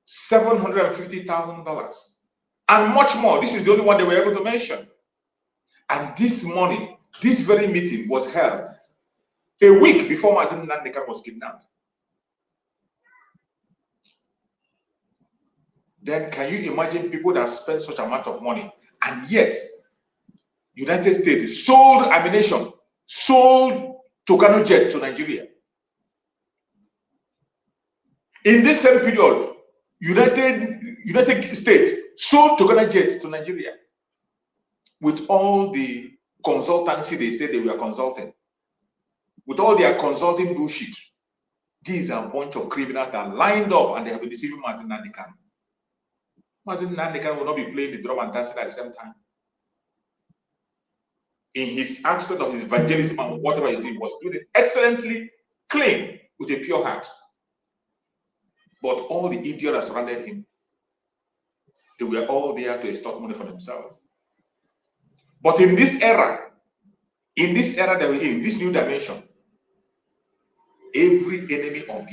$750,000 and much more. This is the only one they were able to mention. And this morning, this very meeting was held a week before Mazi Nnamdi Kanu was kidnapped. Then can you imagine people that spend such amount of money, and yet United States sold ammunition, sold Tucano jet to Nigeria. In this same period, United States sold Tucano jet to Nigeria with all the consultancy they said they were consulting, with all their consulting bullshit. These are a bunch of criminals that lined up and they have been deceiving Mazi Nnamdi Kanu. Mazi Nnamdi Kanu will not be playing the drum and dancing at the same time. In his aspect of his evangelism and whatever he did, he was doing it excellently, clean, with a pure heart. But all the idiots that surrounded him, they were all there to extort money for themselves. But in this era that we're in, this new dimension, every enemy of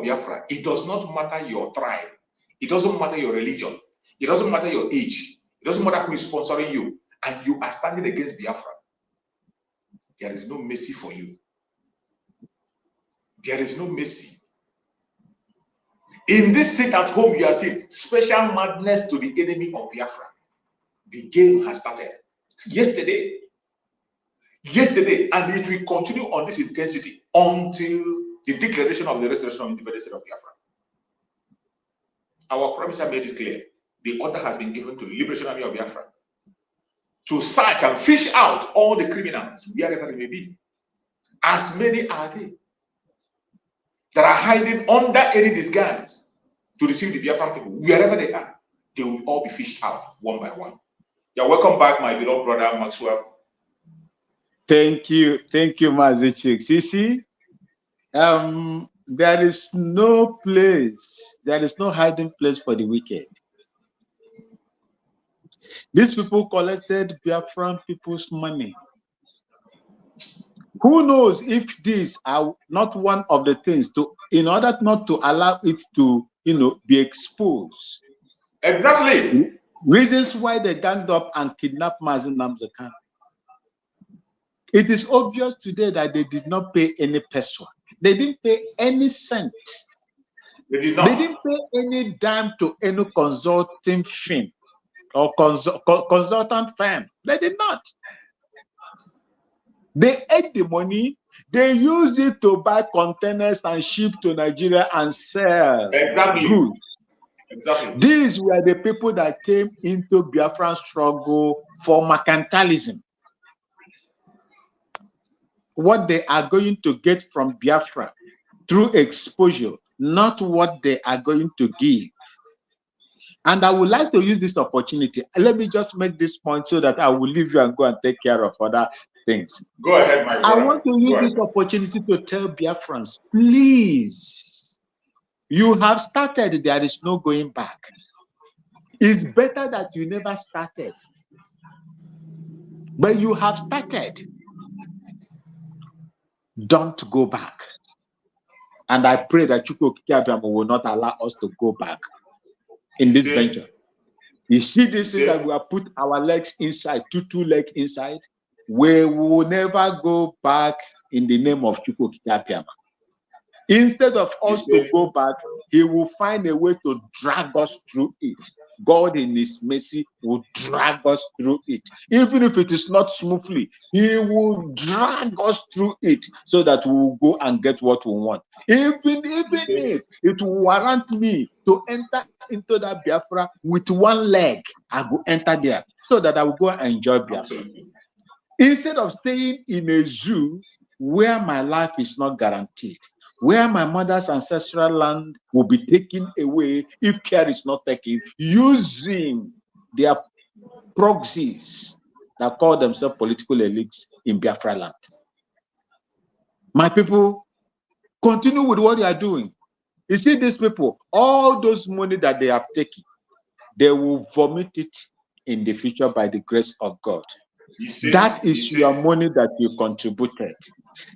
Biafra, it does not matter your tribe, it doesn't matter your religion, it doesn't matter your age, it doesn't matter who is sponsoring you, and you are standing against Biafra, there is no mercy for you. There is no mercy. In this sit at home, you are seeing special madness to the enemy of Biafra. The game has started yesterday, and it will continue on this intensity until the declaration of the restoration of independence of Biafra. Our Prime Minister made it clear. The order has been given to the Liberation Army of Biafra to search and fish out all the criminals, wherever they may be. As many are they that are hiding under any disguise to deceive the Biafran people, wherever they are, they will all be fished out one by one. You're welcome back, my beloved brother Maxwell. Thank you, Mazi Chicks. You see, there is no place, there is no hiding place for the wicked. These people collected Biafran people's money. Who knows if these are not one of the things to, in order not to allow it to, be exposed. Exactly. Reasons why they ganged up and kidnapped Mazi Nnamdi Kanu. It is obvious today that they did not pay any peso. They didn't pay any cent. They did not. They didn't pay any dime to any consulting firm or consultant firm. They did not. They ate the money. They used it to buy containers and ship to Nigeria and sell goods. Exactly. These were the people that came into Biafran struggle for mercantilism. What they are going to get from Biafra through exposure, not what they are going to give. And I would like to use this opportunity. Let me just make this point so that I will leave you and go and take care of other things. Go ahead, my brother. I want to use this opportunity to tell Biafrans, please, you have started, there is no going back. It's better that you never started. But you have started. Don't go back. And I pray that Chukwu will not allow us to go back in this venture. You see this thing that we have put our legs inside, two legs inside, we will never go back in the name of Chukwu. Instead of us to go back, he will find a way to drag us through it. God in his mercy will drag us through it. Even if it is not smoothly, he will drag us through it so that we will go and get what we want. Even if it will warrant me to enter into that Biafra with one leg, I will enter there so that I will go and enjoy Biafra. Instead of staying in a zoo where my life is not guaranteed, where my mother's ancestral land will be taken away if care is not taken, using their proxies that call themselves political elites in Biafra land. My people, continue with what you are doing. You see these people, all those money that they have taken, they will vomit it in the future by the grace of God. That is your money that you contributed.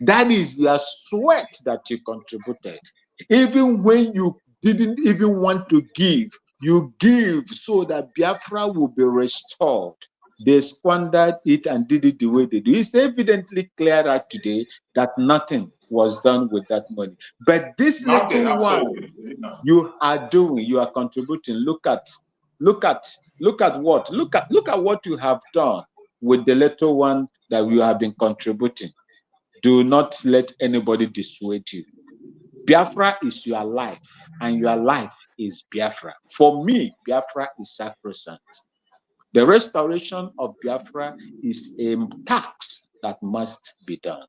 That is your sweat that you contributed. Even when you didn't even want to give, you give so that Biafra will be restored. They squandered it and did it the way they do. It's evidently clear out today that nothing was done with that money. But this little one you are doing, you are contributing. Look at what you have done with the little one that you have been contributing. Do not let anybody dissuade you. Biafra is your life, and your life is Biafra. For me, Biafra is sacrosanct. The restoration of Biafra is a task that must be done.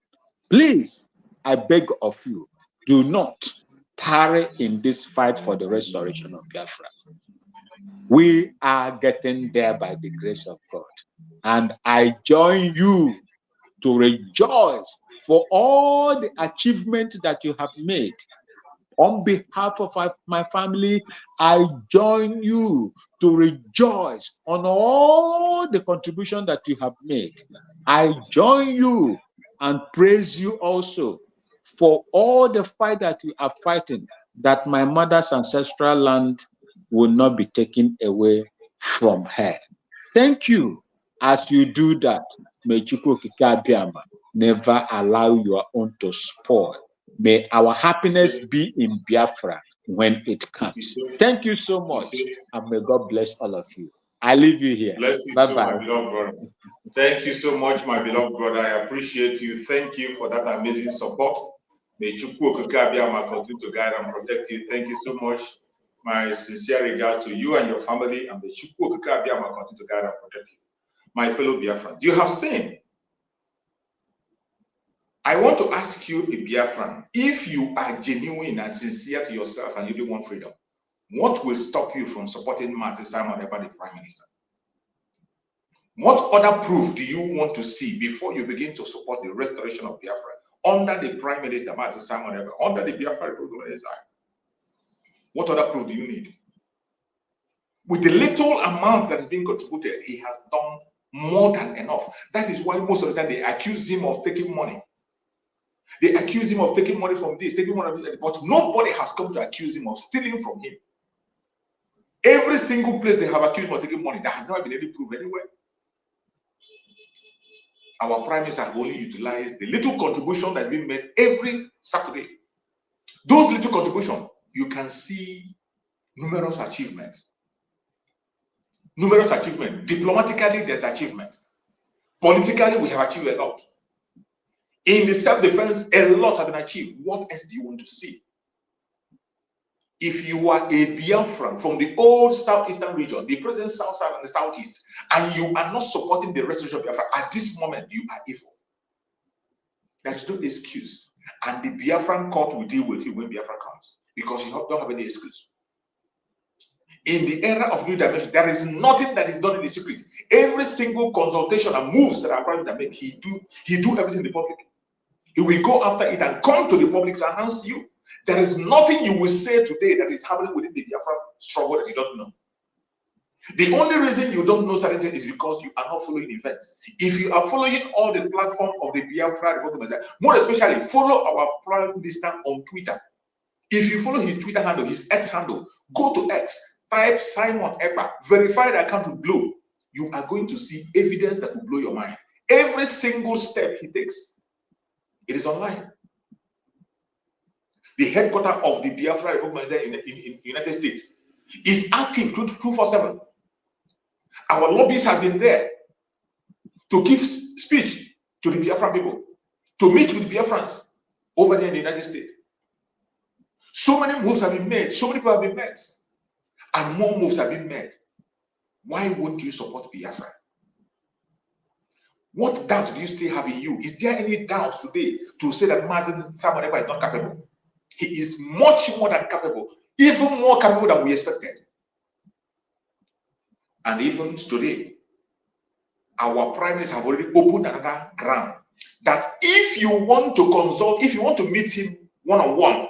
Please, I beg of you, do not tarry in this fight for the restoration of Biafra. We are getting there by the grace of God. And I join you to rejoice for all the achievements that you have made. On behalf of my family, I join you to rejoice on all the contribution that you have made. I join you and praise you also for all the fight that you are fighting, that my mother's ancestral land will not be taken away from her. Thank you. As you do that, may Chukwu Abiyama never allow your own to spoil. May our happiness be in Biafra when it comes. Thank you so much, and may God bless all of you. I leave you here. Bless you too, my beloved brother. Thank you so much, my beloved brother. I appreciate you. Thank you for that amazing support. May Chukwu Abiyama continue to guide and protect you. Thank you so much. My sincere regards to you and your family, and may Chukwu Abiyama continue to guide and protect you. My fellow Biafrans, you have seen. I want to ask you, a Biafran, if you are genuine and sincere to yourself and you do want freedom, what will stop you from supporting Mazi Simon Ekpa, the Prime Minister? What other proof do you want to see before you begin to support the restoration of Biafra under the Prime Minister, Mazi Simon Ekpa, under the Biafra Republic? What other proof do you need? With the little amount that is being contributed, he has done more than enough. That is why most of the time they accuse him of taking money. They accuse him of taking money from this, taking money from that, but nobody has come to accuse him of stealing from him. Every single place they have accused him of taking money, there has never been any proof anywhere. Our Prime Minister has only utilized the little contribution that's been made every Saturday. Those little contributions, you can see numerous achievements. Numerous achievements. Diplomatically, there's achievement. Politically, we have achieved a lot. In the self-defense, a lot have been achieved. What else do you want to see? If you are a Biafran from the old southeastern region, the present south and the southeast, and you are not supporting the restoration of Biafra, at this moment, you are evil. There is no excuse. And the Biafran court will deal with you when Biafra comes, because you don't have any excuse. In the era of new dimension, there is nothing that is done in the secret. Every single consultation and moves that are private that make, he do everything in the public. He will go after it and come to the public to announce you. There is nothing you will say today that is happening within the Biafra struggle that you don't know. The only reason you don't know certain things is because you are not following events. If you are following all the platform of the Biafra, more especially follow our prime minister on Twitter. If you follow his Twitter handle, his X handle, go to X, type Simon Ekpa, verify the account will blow. You are going to see evidence that will blow your mind. Every single step he takes, it is online. The headquarters of the Biafra Republic in the United States is active 24/7. Our lobbyists have been there to give speech to the Biafran people, to meet with Biafrans over there in the United States. So many moves have been made, so many people have been met, and more moves have been made. Why won't you support Biafra? What doubt do you still have in you? Is there any doubt today to say that Mazen Simon Ekpa is not capable? He is much more than capable, even more capable than we expected. And even today, our prime minister have already opened another ground that if you want to consult, if you want to meet him one-on-one,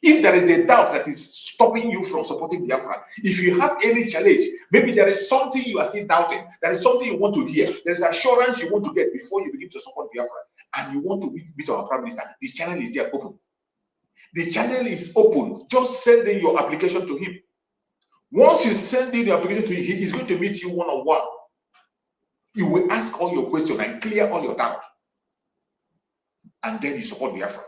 if there is a doubt that is stopping you from supporting Biafra, if you have any challenge, maybe there is something you are still doubting, there is something you want to hear, there is assurance you want to get before you begin to support Biafra, and you want to meet our prime minister, the channel is there open. The channel is open. Just send in your application to him. Once you send in your application to him, he is going to meet you one-on-one. You will ask all your questions and clear all your doubts. And then you support Biafra.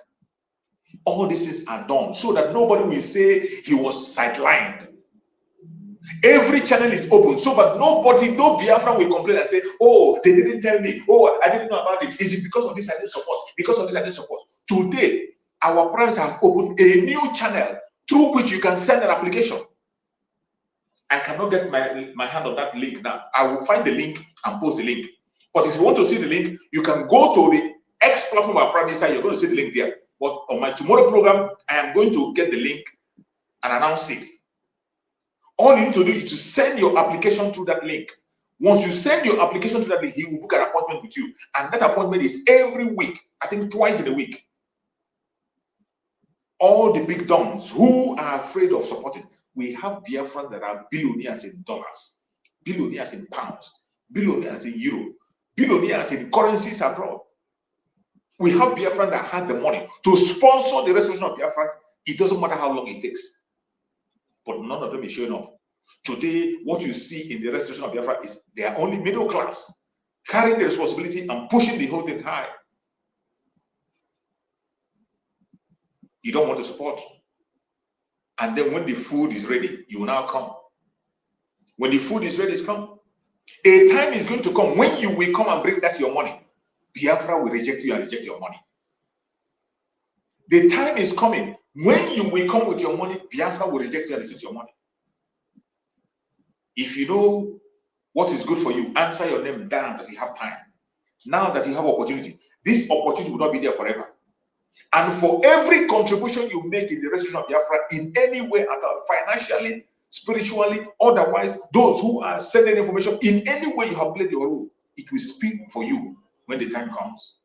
All these things are done so that nobody will say he was sidelined. Every channel is open so that no Biafran will complain and say, oh, they didn't tell me. Oh, I didn't know about it. Is it because of this I didn't support? Because of this I didn't support. Today, our parents have opened a new channel through which you can send an application. I cannot get my hand on that link now. I will find the link and post the link. But if you want to see the link, you can go to the X platform of our prime minister. You're going to see the link there. But on my tomorrow program, I am going to get the link and announce it. All you need to do is to send your application through that link. Once you send your application to that link, he will book an appointment with you. And that appointment is every week. I think twice in a week. All the big dons who are afraid of supporting, we have Biafrans that are billionaires in dollars, billionaires in pounds, billionaires in euro, billionaires in currencies abroad. We have Biafrans that had the money to sponsor the restoration of Biafra. It doesn't matter how long it takes. But none of them is showing up. Today, what you see in the restoration of Biafra is they are only middle class, carrying the responsibility and pushing the whole thing high. You don't want to support. And then when the food is ready, you will now come. When the food is ready, it's come. A time is going to come when you will come and bring that your money. Biafra will reject you and reject your money. The time is coming when you will come with your money, Biafra will reject you and reject your money. If you know what is good for you, answer your name down that you have time. Now that you have opportunity, this opportunity will not be there forever. And for every contribution you make in the restoration of Biafra in any way at all, financially, spiritually, otherwise, those who are sending information, in any way you have played your role, it will speak for you when the time comes.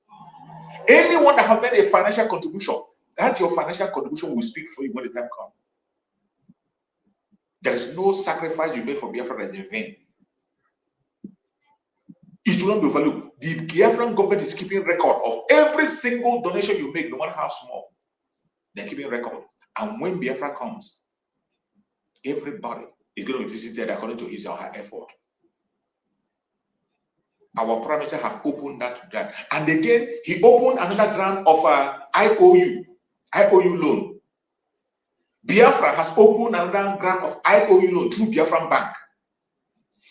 Anyone that has made a financial contribution, that your financial contribution will speak for you when the time comes. There is no sacrifice you make for Biafra that is in vain. It will not be overlooked. The Biafran government is keeping record of every single donation you make, no matter how small. They're keeping record. And when Biafra comes, everybody is going to be visited according to his or her effort. Our prime minister have opened that grant. And again, he opened another grant of IOU loan. Biafra has opened another grant of IOU loan through Biafran Bank.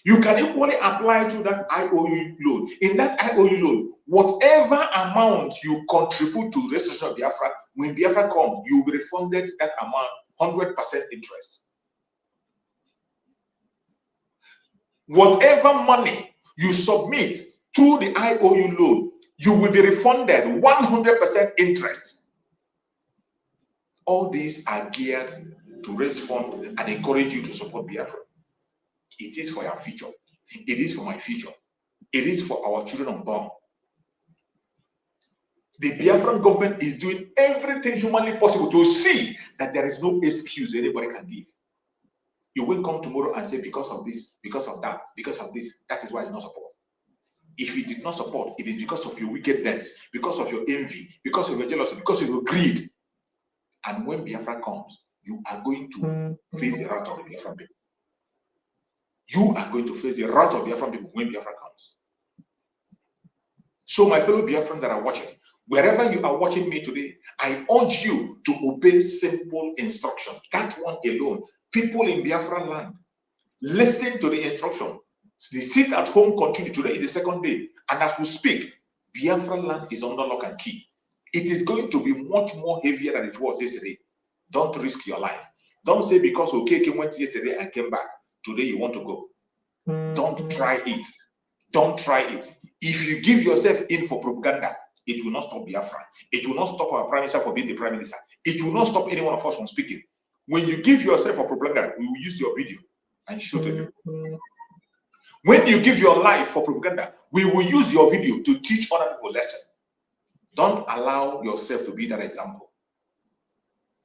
You can equally apply to that IOU loan. In that IOU loan, whatever amount you contribute to the restoration of Biafra, when Biafra comes, you will be refunded that amount 100% interest. Whatever money you submit through the IOU loan, you will be refunded 100% interest. All these are geared to raise funds and encourage you to support Biafra. It is for your future. It is for my future. It is for our children unborn. The Biafran government is doing everything humanly possible to see that there is no excuse anybody can give. You will come tomorrow and say, because of this, because of that, because of this, that is why you not support. If you did not support, it is because of your wickedness, because of your envy, because of your jealousy, because of your greed. And when Biafra comes, you are going to face the wrath of the Biafran people. You are going to face the wrath of Biafran people when Biafra comes. So my fellow Biafrans that are watching, wherever you are watching me today, I urge you to obey simple instruction. That one alone. People in Biafran land, listen to the instruction. The sit at home continue. Today is the second day. And as we speak, Biafran land is under lock and key. It is going to be much more heavier than it was yesterday. Don't risk your life. Don't say because Okeke went yesterday and came back, today you want to go. Don't try it. Don't try it. If you give yourself in for propaganda, it will not stop Biafra. It will not stop our Prime Minister from being the Prime Minister. It will not stop any one of us from speaking. When you give yourself for propaganda, we will use your video and show to people. When you give your life for propaganda, we will use your video to teach other people lessons. Don't allow yourself to be that example.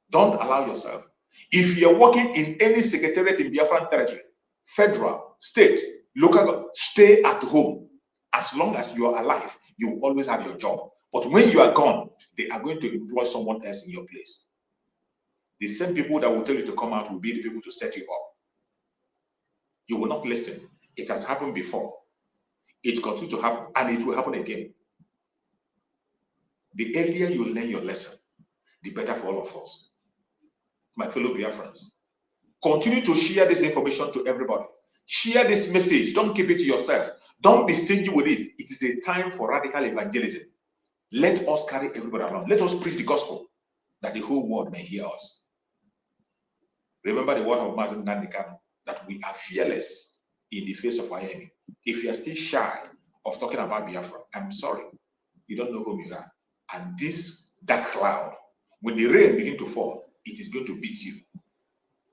Don't allow yourself. If you're working in any secretariat in Biafran territory, federal, state, local government, stay at home. As long as you are alive, you will always have your job. But when you are gone, they are going to employ someone else in your place. The same people that will tell you to come out will be the people to set you up. You will not listen. It has happened before. It continues to happen, and it will happen again. The earlier you learn your lesson, the better for all of us. My fellow Biafrans, continue to share this information to everybody. Share this message. Don't keep it to yourself. Don't be stingy with this. It is a time for radical evangelism. Let us carry everybody along. Let us preach the gospel that the whole world may hear us. Remember the word of Mazen Nandikano, that we are fearless in the face of our enemy. If you are still shy of talking about Biafra, I'm sorry. You don't know whom you are. And this dark cloud, when the rain begins to fall, it is going to beat you.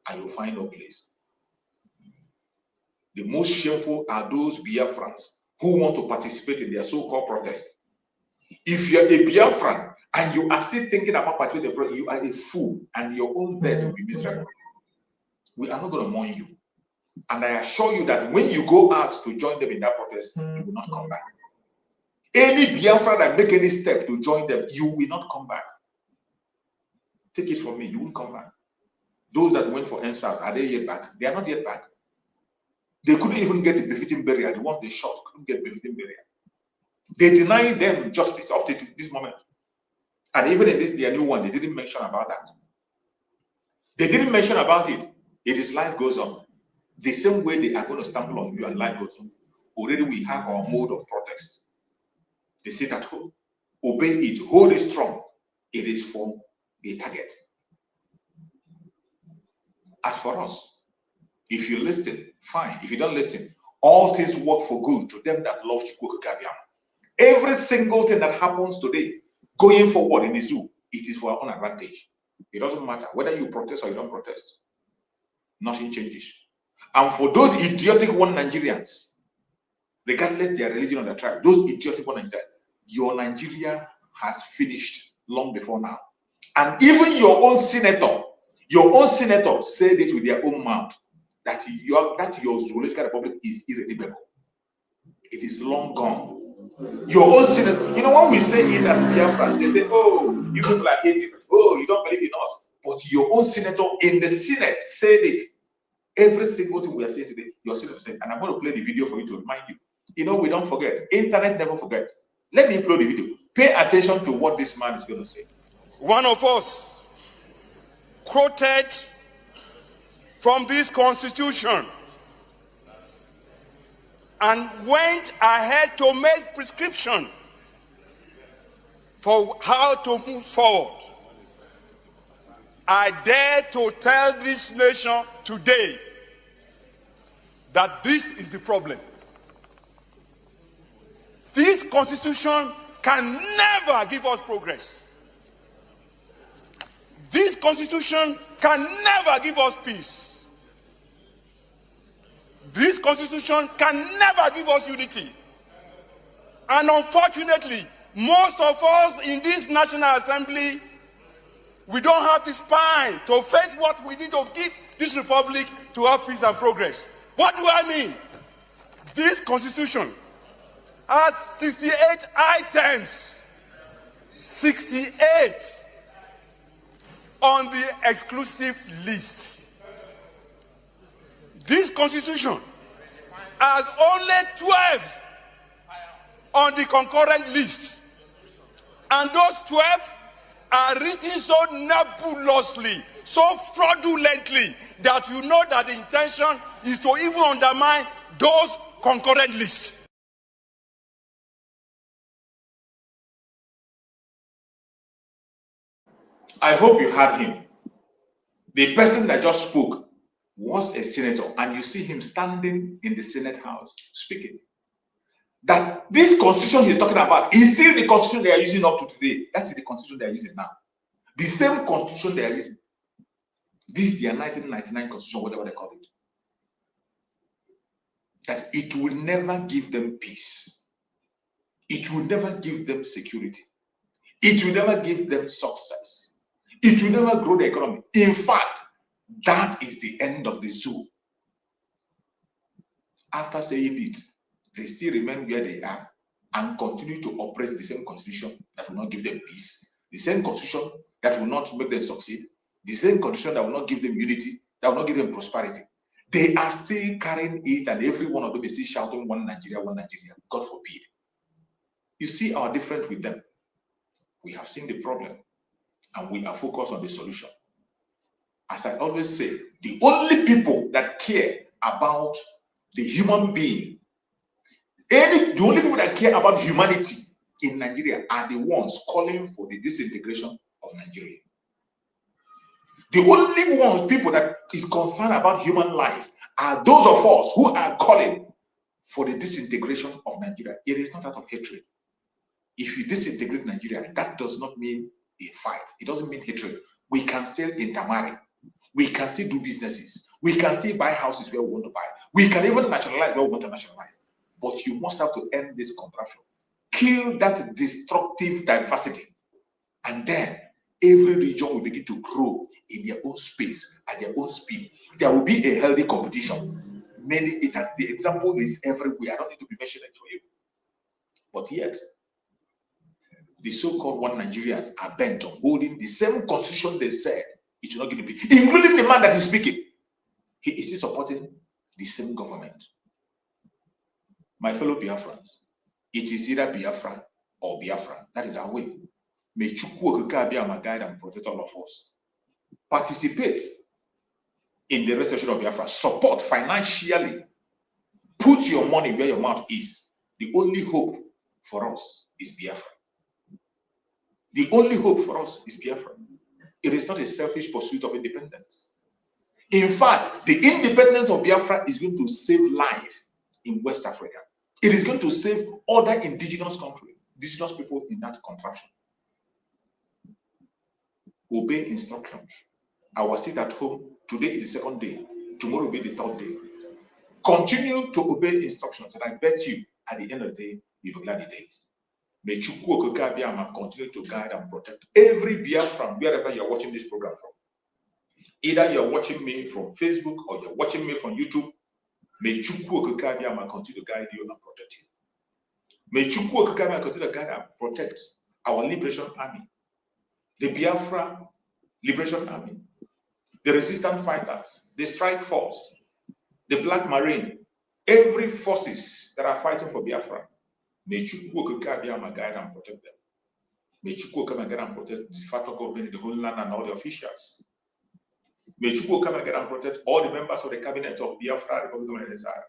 And you'll find no place. The most shameful are those Biafrans who want to participate in their so-called protest. If you're a Biafran and you are still thinking about participating in the protest, you are a fool, and your own death will be miserable. We are not going to mourn you. And I assure you that when you go out to join them in that protest, you will not come back. Any Biafra that make any step to join them, you will not come back. Take it from me, you won't come back. Those that went for NSAS, are they yet back? They are not yet back. They couldn't even get a befitting burial. The ones they shot couldn't get befitting burial. They denied them justice up to this moment. And even in this, their new one, they didn't mention about that. They didn't mention about it. It is life goes on. The same way they are going to stumble on you and life goes on. Already we have our mode of protest. They sit at home. Obey it. Hold it strong. It is for a target. As for us, if you listen, fine. If you don't listen, all things work for good to them that love Chukwukabiam. Every single thing that happens today, going forward in the zoo, it is for our own advantage. It doesn't matter whether you protest or you don't protest. Nothing changes. And for those idiotic one Nigerians, regardless their religion or their tribe, those idiotic one Nigerians, your Nigeria has finished long before now. And even your own senator said it with their own mouth that your zoological republic is irredeemable. It is long gone. Your own senator, you know, when we say it as Biafra, they say, oh, you people are hating, oh, you don't believe in us. But your own senator in the Senate said it. Every single thing we are saying today, your senator said, and I'm going to play the video for you to remind you. You know, we don't forget. Internet never forgets. Let me play the video. Pay attention to what this man is going to say. One of us quoted from this constitution and went ahead to make prescription for how to move forward. I dare to tell this nation today that this is the problem. This constitution can never give us progress. This constitution can never give us peace. This constitution can never give us unity. And unfortunately, most of us in this National Assembly, we don't have the spine to face what we need to give this republic to have peace and progress. What do I mean? This constitution has 68 items. 68 on the exclusive list. This constitution has only 12 on the concurrent list. And those 12 are written so nebulously, so fraudulently, that you know that the intention is to even undermine those concurrent lists. I hope you heard him. The person that just spoke was a senator, and you see him standing in the Senate House speaking. That this constitution he's talking about is still the constitution they are using up to today. That is the constitution they are using now. The same constitution they are using. This is their 1999 constitution, whatever they call it. That it will never give them peace. It will never give them security. It will never give them success. It will never grow the economy. In fact, that is the end of the zoo. After saying it, they still remain where they are and continue to operate the same constitution that will not give them peace, the same constitution that will not make them succeed, the same constitution that will not give them unity, that will not give them prosperity. They are still carrying it, and every one of them is still shouting, one Nigeria, God forbid. You see our difference with them. We have seen the problem, and we are focused on the solution. As I always say, the only people that care about the human being, the only people that care about humanity in Nigeria are the ones calling for the disintegration of Nigeria. The only ones, people that is concerned about human life are those of us who are calling for the disintegration of Nigeria. It is not out of hatred. If you disintegrate Nigeria, that does not mean a fight. It doesn't mean hatred. We can still intermarry. We can still do businesses. We can still buy houses where we want to buy. We can even nationalize where we want to nationalize. But you must have to end this contraption. Kill that destructive diversity. And then every region will begin to grow in their own space, at their own speed. There will be a healthy competition. The example is everywhere. I don't need to be mentioning it for you. But yet, the so-called one Nigerians are bent on holding the same constitution they said it will not give the people, including the man that is speaking. He is still supporting the same government. My fellow Biafrans, it is either Biafra or Biafra. That is our way. May Chukwu Okike guide and protect all of us. Participate in the restoration of Biafra. Support financially. Put your money where your mouth is. The only hope for us is Biafra. The only hope for us is Biafra. It is not a selfish pursuit of independence. In fact, the independence of Biafra is going to save life in West Africa. It is going to save other indigenous countries, indigenous people in that contraption. Obey instructions. I will sit at home. Today is the second day. Tomorrow will be the third day. Continue to obey instructions, and I bet you, at the end of the day, you will gladly take it. May Chukwu Okike Abiyama continue to guide and protect every Biafran, wherever you're watching this program from. Either you're watching me from Facebook or you're watching me from YouTube. May Chukwu Okike Abiyama continue to guide you and protect you. May Chukwu Okike Abiyama continue to guide and protect our Liberation Army, the Biafra Liberation Army, the resistance fighters, the strike force, the Black Marine, every forces that are fighting for Biafra. May Chukwu Okike Abiyama guide and protect them. May Chukwu Okike guide and protect the federal government, the whole land, and all the officials. May Chukwu come again and protect all the members of the cabinet of Biafra Republic of Nigeria.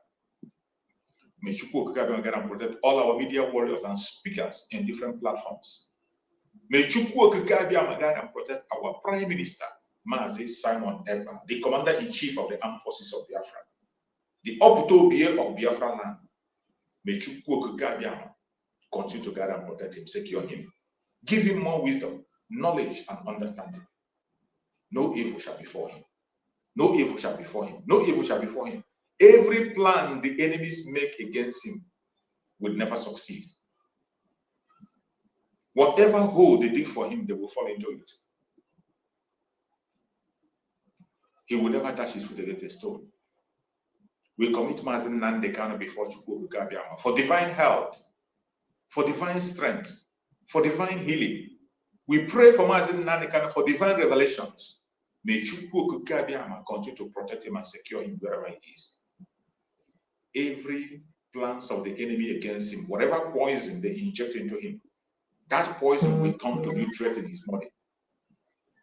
May Chukwu come again and protect all our media warriors and speakers in different platforms. May Chukwu come again and protect our Prime Minister, Mazi Simon Ekpa, the Commander-in-Chief of the Armed Forces of Biafra, the Obuto of Biafra land. May Chukwu continue to guide and protect him, secure him, give him more wisdom, knowledge, and understanding. No evil shall befall him. No evil shall befall him. No evil shall befall him. Every plan the enemies make against him will never succeed. Whatever hole they dig for him, they will fall into it. He will never dash his foot against a stone. We commit Mazen Nandekano before Chukwu Gabiama for divine health, for divine strength, for divine healing. We pray for Mazen Nandekano for divine revelations. May Chukwu Gabiama continue to protect him and secure him wherever he is. Every plans of the enemy against him, whatever poison they inject into him, that poison will turn to nutrient in his body.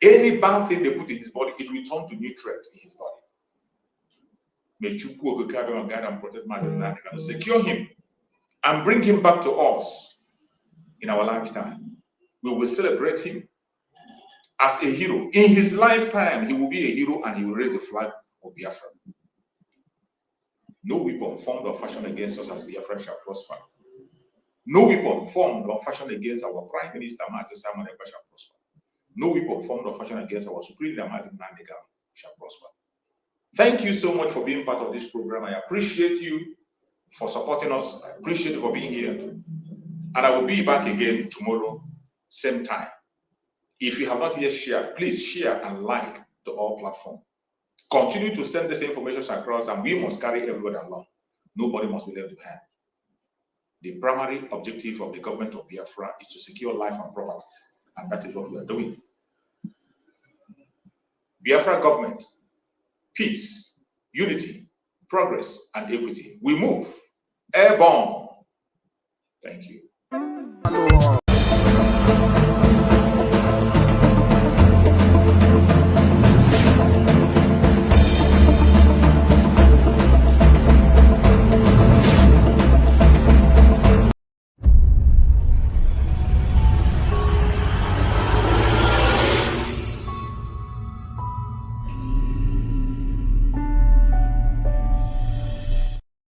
Any bad thing they put in his body, it will turn to nutrient in his body. May Chukwu guide and protect Mazen Nandekano, secure him and bring him back to us in our lifetime. We will celebrate him as a hero. In his lifetime, he will be a hero and he will raise the flag of Biafra. No weapon formed or fashioned against us as Biafra shall prosper. No weapon formed or fashioned against our Prime Minister, Mazi Simon Ekpa, shall prosper. No weapon formed or fashioned against our Supreme Leader, Mazi Nandekano, shall prosper. Thank you so much for being part of this program. I appreciate you for supporting us. I appreciate you for being here. And I will be back again tomorrow, same time. If you have not yet shared, please share and like to all platforms. Continue to send this information across, and we must carry everybody along. Nobody must be left behind. The primary objective of the government of Biafra is to secure life and properties, and that is what we are doing. Biafra government, peace, unity, progress, and equity. We move airborne. Thank you.